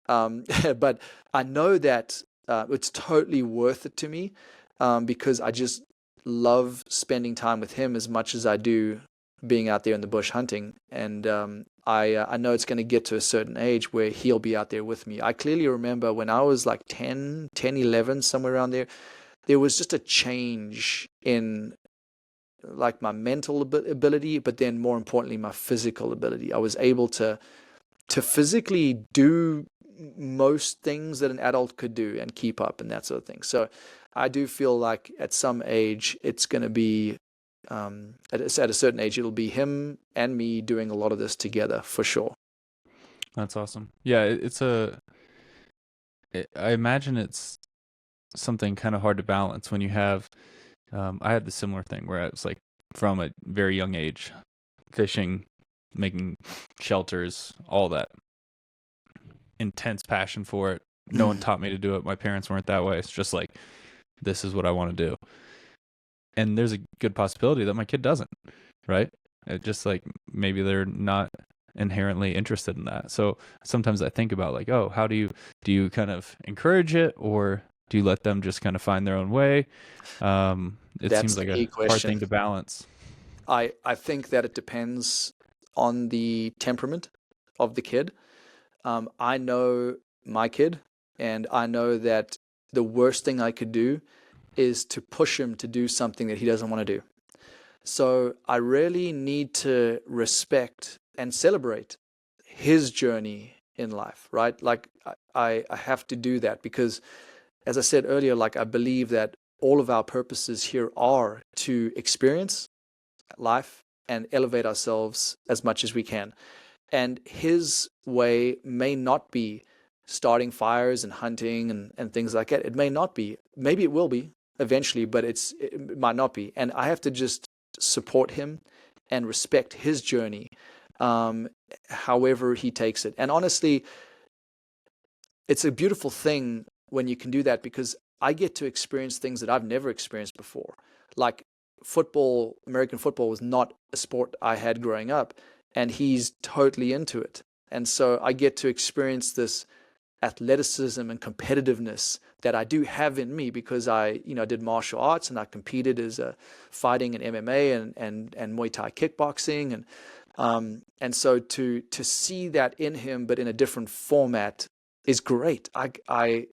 But I know that it's totally worth it to me because I just love spending time with him as much as I do being out there in the bush hunting. And I know it's going to get to a certain age where he'll be out there with me. I clearly remember when I was like 10, 11, somewhere around there was just a change in like my mental ability, but then more importantly, my physical ability. I was able to physically do most things that an adult could do and keep up and that sort of thing. So I do feel like at some age it's going to be, at a certain age, it'll be him and me doing a lot of this together for sure. That's awesome. Yeah, I imagine it's something kind of hard to balance when you have, I had the similar thing where I was like from a very young age, fishing, making shelters, all that intense passion for it. No one taught me to do it. My parents weren't that way. It's just like, this is what I want to do. And there's a good possibility that my kid doesn't, right? It just like maybe they're not inherently interested in that. So sometimes I think about like, oh, how do you kind of encourage it, or do you let them just kind of find their own way? It seems like a hard thing to balance. I think that it depends on the temperament of the kid. I know my kid, and I know that the worst thing I could do is to push him to do something that he doesn't want to do. So I really need to respect and celebrate his journey in life, right? Like I have to do that because, as I said earlier, like I believe that all of our purposes here are to experience life and elevate ourselves as much as we can. And his way may not be starting fires and hunting and things like that. It may not be. Maybe it will be eventually, but it might not be. And I have to just support him and respect his journey, however he takes it. And honestly, it's a beautiful thing when you can do that, because I get to experience things that I've never experienced before. Like football, American football was not a sport I had growing up. and he's totally into it. And so I get to experience this athleticism and competitiveness that I do have in me because I did martial arts and I competed as a fighting in MMA and Muay Thai kickboxing and so to see that in him but in a different format is great. I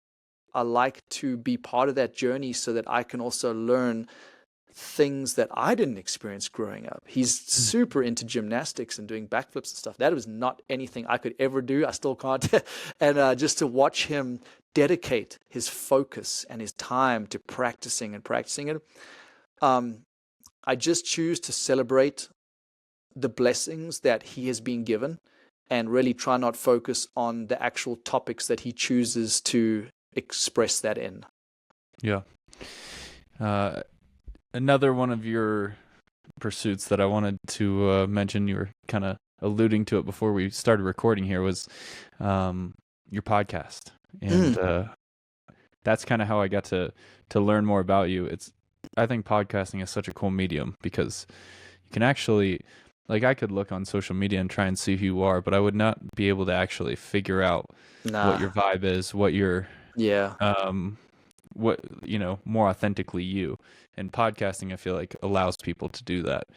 like to be part of that journey so that I can also learn things that I didn't experience growing up. He's super into gymnastics and doing backflips and stuff. That was not anything I could ever do. I still can't. And just to watch him dedicate his focus and his time to practicing it, I just choose to celebrate the blessings that he has been given and really try not focus on the actual topics that he chooses to express that in. Yeah. Another one of your pursuits that I wanted to mention, you were kind of alluding to it before we started recording here, was your podcast. And that's kind of how I got to learn more about you. I think podcasting is such a cool medium because you can actually, like, I could look on social media and try and see who you are, but I would not be able to actually figure out what your vibe is, what your what more authentically you. And podcasting, I feel like, allows people to do that.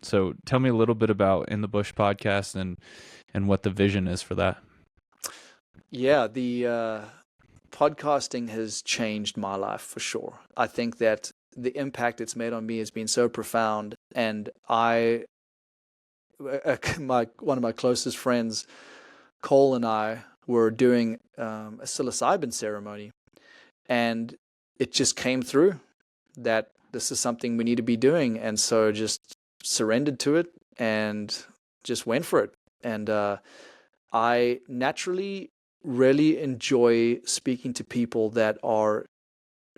So tell me a little bit about In the Bush podcast and what the vision is for that. Yeah, the podcasting has changed my life for sure. I think that the impact it's made on me has been so profound, and one of my closest friends, Cole, and I were doing a psilocybin ceremony, and it just came through that this is something we need to be doing, and so just surrendered to it and just went for it. And I naturally really enjoy speaking to people that are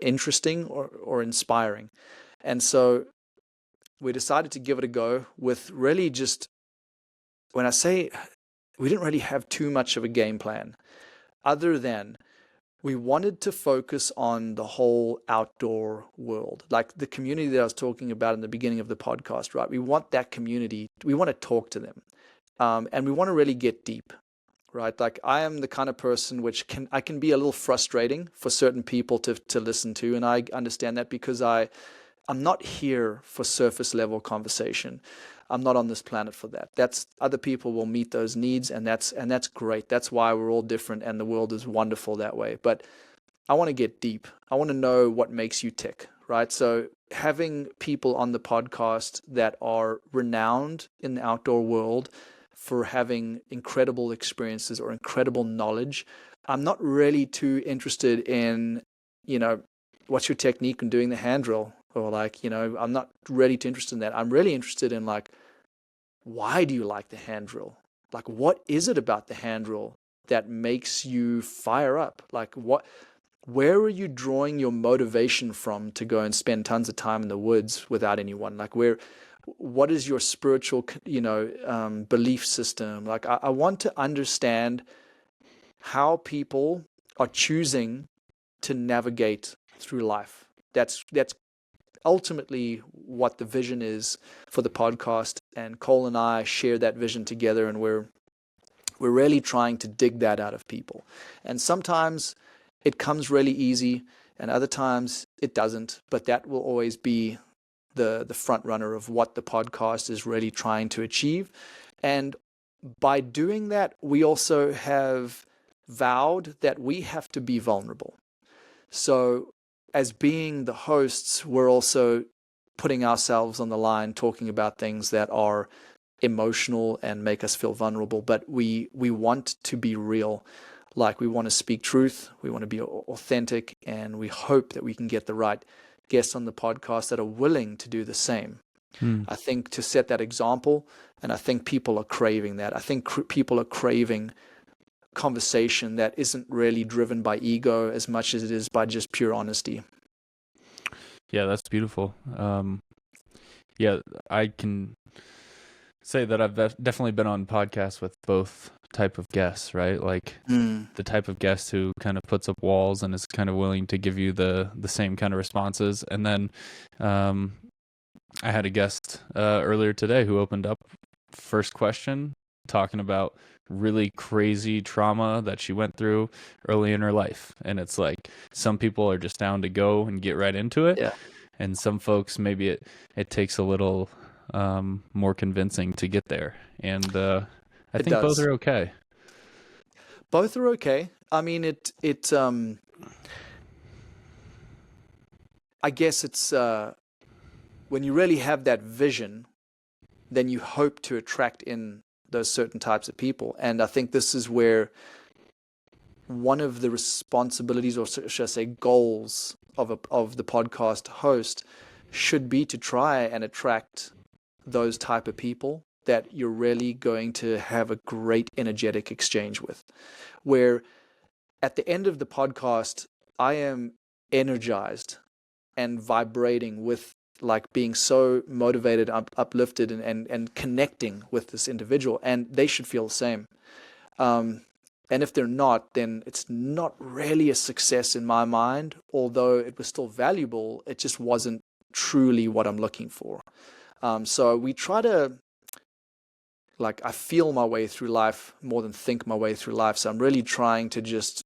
interesting or inspiring, and so we decided to give it a go with really just, when I say we didn't really have too much of a game plan other than we wanted to focus on the whole outdoor world, like the community that I was talking about in the beginning of the podcast, right? We want that community. We want to talk to them, and we want to really get deep, right? Like, I am the kind of person which I can be a little frustrating for certain people to listen to, and I understand that because I'm not here for surface level conversation. I'm not on this planet for that. That's other people will meet those needs, and that's great. That's why we're all different, and the world is wonderful that way. But I want to get deep. I want to know what makes you tick, right? So having people on the podcast that are renowned in the outdoor world for having incredible experiences or incredible knowledge. I'm not really too interested in, what's your technique in doing the hand drill, or I'm not really too interested in that. I'm really interested in why do you like the hand drill? Like, what is it about the hand drill that makes you fire up? Where are you drawing your motivation from to go and spend tons of time in the woods without anyone? What is your spiritual, belief system? I want to understand how people are choosing to navigate through life. That's ultimately what the vision is for the podcast. And Cole and I share that vision together, and we're really trying to dig that out of people. And sometimes it comes really easy, and other times it doesn't. But that will always be the front runner of what the podcast is really trying to achieve. And by doing that, we also have vowed that we have to be vulnerable. So as being the hosts, we're also putting ourselves on the line, talking about things that are emotional and make us feel vulnerable. But we want to be real. We want to speak truth. We want to be authentic, and we hope that we can get the right guests on the podcast that are willing to do the same. I think to set that example, and I think people are craving that. I think people are craving conversation that isn't really driven by ego as much as it is by just pure honesty. Yeah, that's beautiful. Yeah, I can say that I've definitely been on podcasts with both type of guests, right? The type of guest who kind of puts up walls and is kind of willing to give you the same kind of responses. And then I had a guest earlier today who opened up first question, talking about really crazy trauma that she went through early in her life. And it's like some people are just down to go and get right into it. Yeah. And some folks, maybe it takes a little more convincing to get there. And I It think both does. are okay. Both are okay. I mean, I guess it's when you really have that vision, then you hope to attract in those certain types of people. And I think this is where one of the responsibilities, or should I say goals, of the podcast host should be to try and attract those type of people that you're really going to have a great energetic exchange with. Where at the end of the podcast, I am energized and vibrating with, like, being so motivated, uplifted, and connecting with this individual, and they should feel the same. And if they're not, then it's not really a success in my mind. Although it was still valuable, it just wasn't truly what I'm looking for. So we try to, like, I feel my way through life more than think my way through life. So I'm really trying to just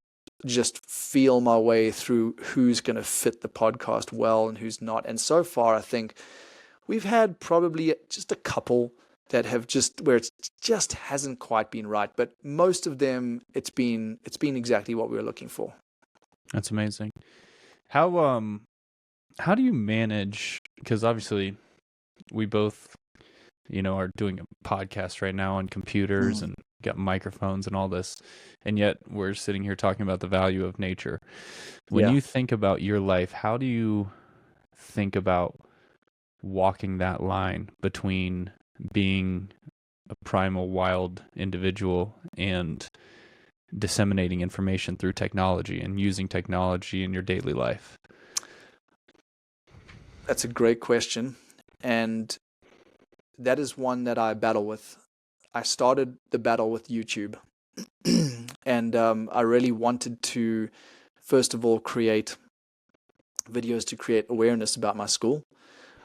feel my way through who's going to fit the podcast well and who's not. And so far, I think we've had probably just a couple that have where it just hasn't quite been right. But most of them, it's been exactly what we were looking for. That's amazing. How do you manage, because obviously we both, are doing a podcast right now on computers and got microphones and all this, and yet we're sitting here talking about the value of nature. When you think about your life, how do you think about walking that line between being a primal wild individual and disseminating information through technology and using technology in your daily life? That's a great question. And that is one that I battle with. I started the battle with YouTube. And I really wanted to, first of all, create videos to create awareness about my school.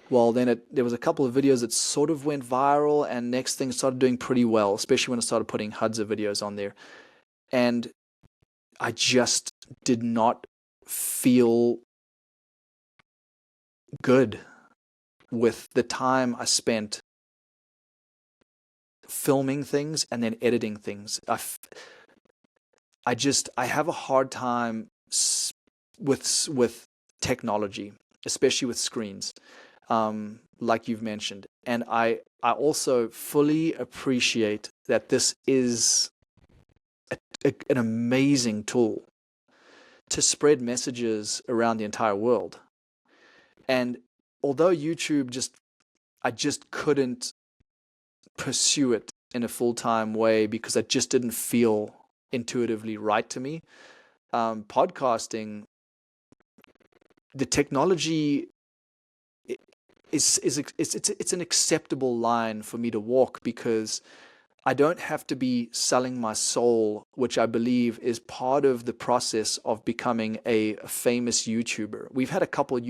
Well, then there was a couple of videos that sort of went viral, and next thing started doing pretty well, especially when I started putting HUDs of videos on there. And I just did not feel good with the time I spent filming things and then editing things. I have a hard time with technology, especially with screens, like you've mentioned. And I also fully appreciate that this is an amazing tool to spread messages around the entire world. And although YouTube I just couldn't pursue it in a full-time way because it just didn't feel intuitively right to me. Podcasting, the technology it's an acceptable line for me to walk, because I don't have to be selling my soul, which I believe is part of the process of becoming a famous YouTuber. We've had a couple of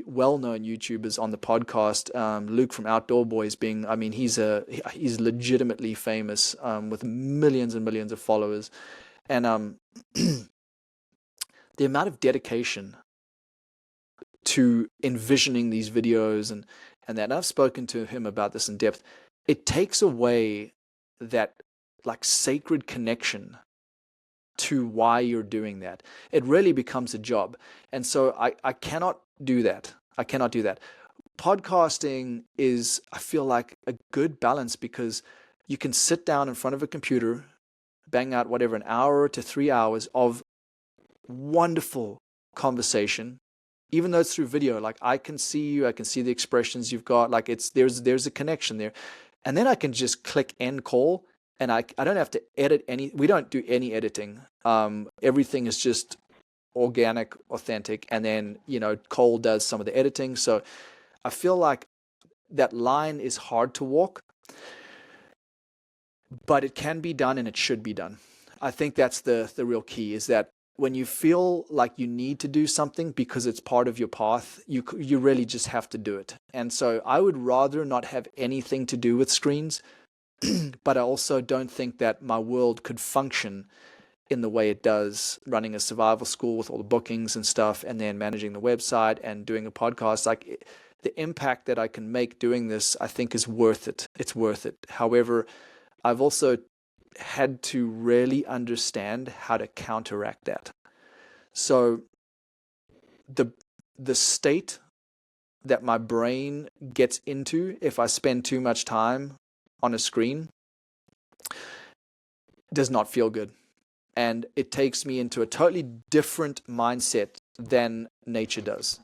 well-known YouTubers on the podcast. Luke from Outdoor Boys he's legitimately famous, with millions and millions of followers. And the amount of dedication to envisioning these videos and that, and I've spoken to him about this in depth, it takes away that, like, sacred connection to why you're doing that. It really becomes a job. And so I cannot do that. I cannot do that. Podcasting is, I feel like, a good balance, because you can sit down in front of a computer, bang out whatever, an hour to 3 hours of wonderful conversation, even though it's through video. Like, I can see you, I can see the expressions you've got, like, there's a connection there. And then I can just click end call, and I don't have to edit we don't do any editing. Everything is just organic, authentic, and then, Cole does some of the editing. So I feel like that line is hard to walk, but it can be done, and it should be done. I think that's the real key, is that when you feel like you need to do something because it's part of your path, you really just have to do it. And so I would rather not have anything to do with screens, but I also don't think that my world could function in the way it does, running a survival school with all the bookings and stuff, and then managing the website and doing a podcast. Like, the impact that I can make doing this, I think, is worth it. It's worth it. However, I've also had to really understand how to counteract that. So the state that my brain gets into if I spend too much time on a screen does not feel good. And it takes me into a totally different mindset than nature does.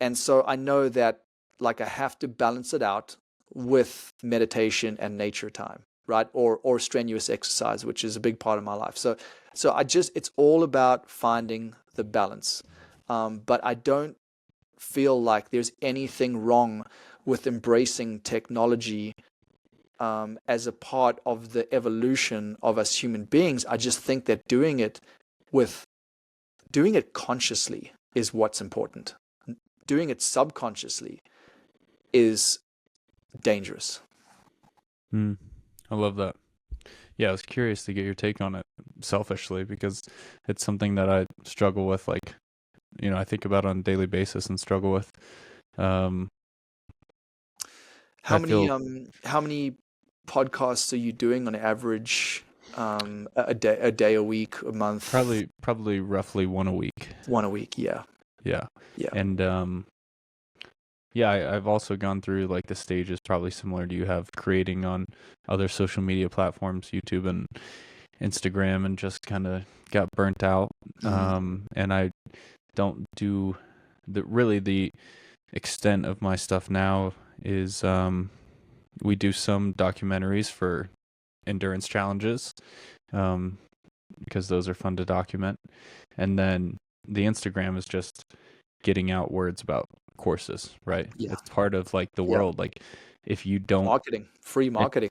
And so I know that, like, I have to balance it out with meditation and nature time, right? Or strenuous exercise, which is a big part of my life. So it's all about finding the balance. But I don't feel like there's anything wrong with embracing technology as a part of the evolution of us human beings. I just think that doing it consciously is what's important. Doing it subconsciously is dangerous. I love that. Yeah, I was curious to get your take on it selfishly, because it's something that I struggle with. Like, I think about on a daily basis and struggle with. How many podcasts are you doing on average? A day, a week, a month? Probably roughly one a week. One a week, yeah. And I've also gone through like the stages probably similar to you have, creating on other social media platforms, YouTube and Instagram, and just kind of got burnt out. And I don't do the extent of my stuff now is we do some documentaries for endurance challenges, because those are fun to document. And then the Instagram is just getting out words about courses, right? Yeah. It's part of like the world. Like, if you don't free marketing.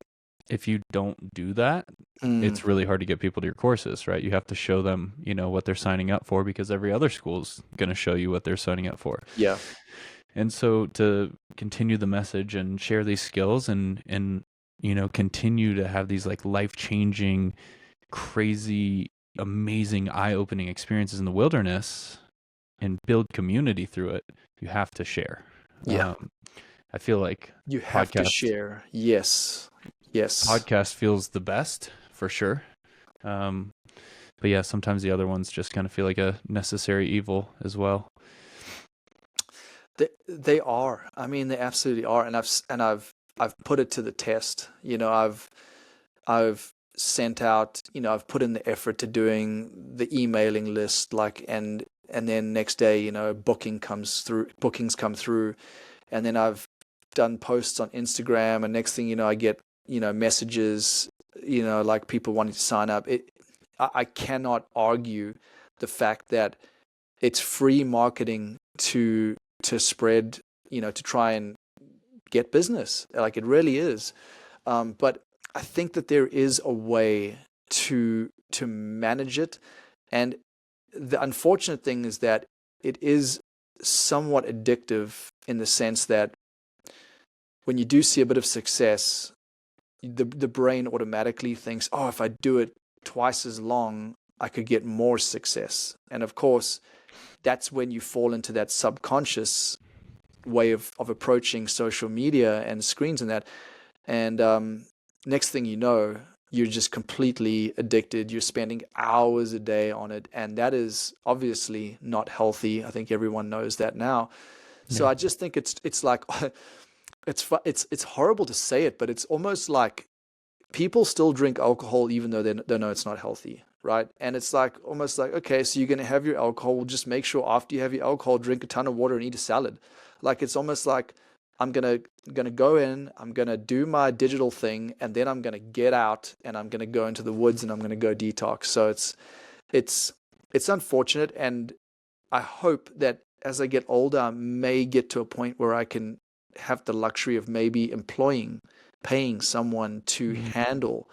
If you don't do that, it's really hard to get people to your courses, right? You have to show them, what they're signing up for, because every other school's going to show you what they're signing up for. Yeah. And so to continue the message and share these skills and continue to have these like life-changing, crazy, amazing, eye-opening experiences in the wilderness and build community through it, you have to share. Yeah. I feel like you have to share. Yes. Podcast feels the best for sure. But yeah, sometimes the other ones just kind of feel like a necessary evil as well. They are. I mean, they absolutely are. And I've put it to the test. I've sent out, I've put in the effort to doing the emailing list, and then next day, bookings come through, and then I've done posts on Instagram, and next thing I get, messages, like people wanting to sign up. I cannot argue the fact that it's free marketing to spread, to try and get business. Like, it really is. But I think that there is a way to manage it. And the unfortunate thing is that it is somewhat addictive, in the sense that when you do see a bit of success, the brain automatically thinks, oh, if I do it twice as long, I could get more success. And of course, that's when you fall into that subconscious way of approaching social media and screens and that. And next thing you know, you're just completely addicted. You're spending hours a day on it. And that is obviously not healthy. I think everyone knows that now. So I just think it's like, it's horrible to say it, but it's almost like people still drink alcohol even though they know it's not healthy, right? And it's like almost like, okay, so you're going to have your alcohol. Well, just make sure after you have your alcohol, drink a ton of water and eat a salad. Like, it's almost like, I'm gonna go in, I'm gonna do my digital thing, and then I'm gonna get out and I'm gonna go into the woods and I'm gonna go detox. So it's unfortunate, and I hope that as I get older, I may get to a point where I can have the luxury of maybe paying someone to handle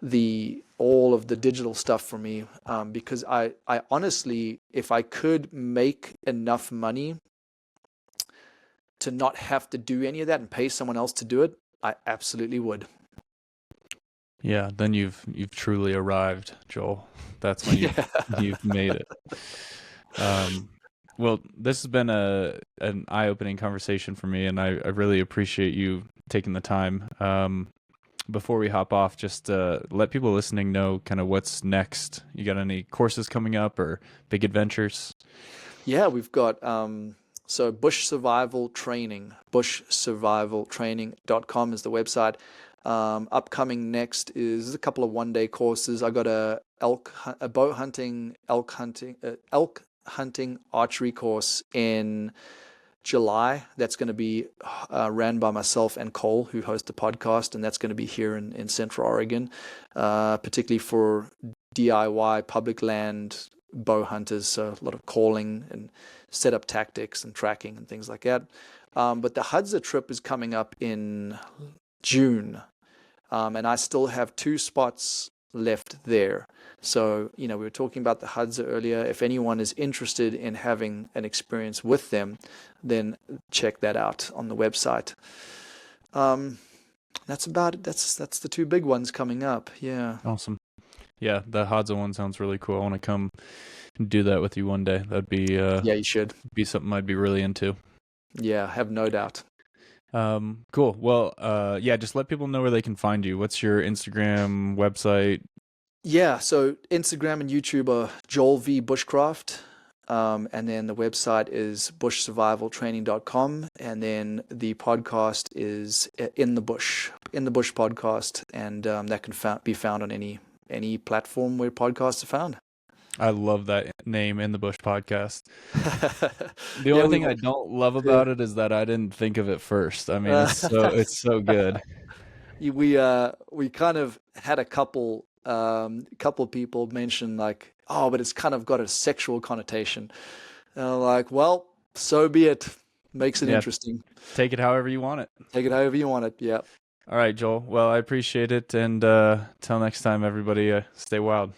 the all of the digital stuff for me, because I honestly, if I could make enough money to not have to do any of that and pay someone else to do it, I absolutely would. Yeah, then you've truly arrived, Joel. That's when you've made it. Well, this has been an eye-opening conversation for me, and I really appreciate you taking the time. Before we hop off, just let people listening know kind of what's next. You got any courses coming up or big adventures? Yeah, we've got so Bush Survival Training, bushsurvivaltraining.com is the website. Upcoming next is a couple of one-day courses. I got a bow hunting, elk hunting archery course in July. That's going to be ran by myself and Cole, who hosts the podcast, and that's going to be here in Central Oregon, particularly for DIY public land bow hunters. So a lot of calling and setup tactics and tracking and things like that. But the Hadza trip is coming up in June, and I still have 2 spots left there. So, we were talking about the Hadza earlier. If anyone is interested in having an experience with them, then check that out on the website. That's about it. That's the 2 big ones coming up. Yeah. Awesome. Yeah, the Hadza one sounds really cool. I want to come and do that with you one day. That'd be Yeah, you should. Be something I'd be really into. Yeah, I have no doubt. Cool. Well, yeah, just let people know where they can find you. What's your Instagram, website? Yeah, so Instagram and YouTube are Joel V Bushcraft, and then the website is bushsurvivaltraining.com, and then the podcast is In the Bush podcast, and that can be found on any platform where podcasts are found. I love that name, In the Bush podcast. The only thing I don't love about it is that I didn't think of it first. I mean, it's so good. We kind of had a couple people mention like, oh, but it's kind of got a sexual connotation. And I'm like, well, so be it. Makes it interesting. Take it however you want it. Take it however you want it. Yeah. All right, Joel. Well, I appreciate it. And till next time, everybody, stay wild.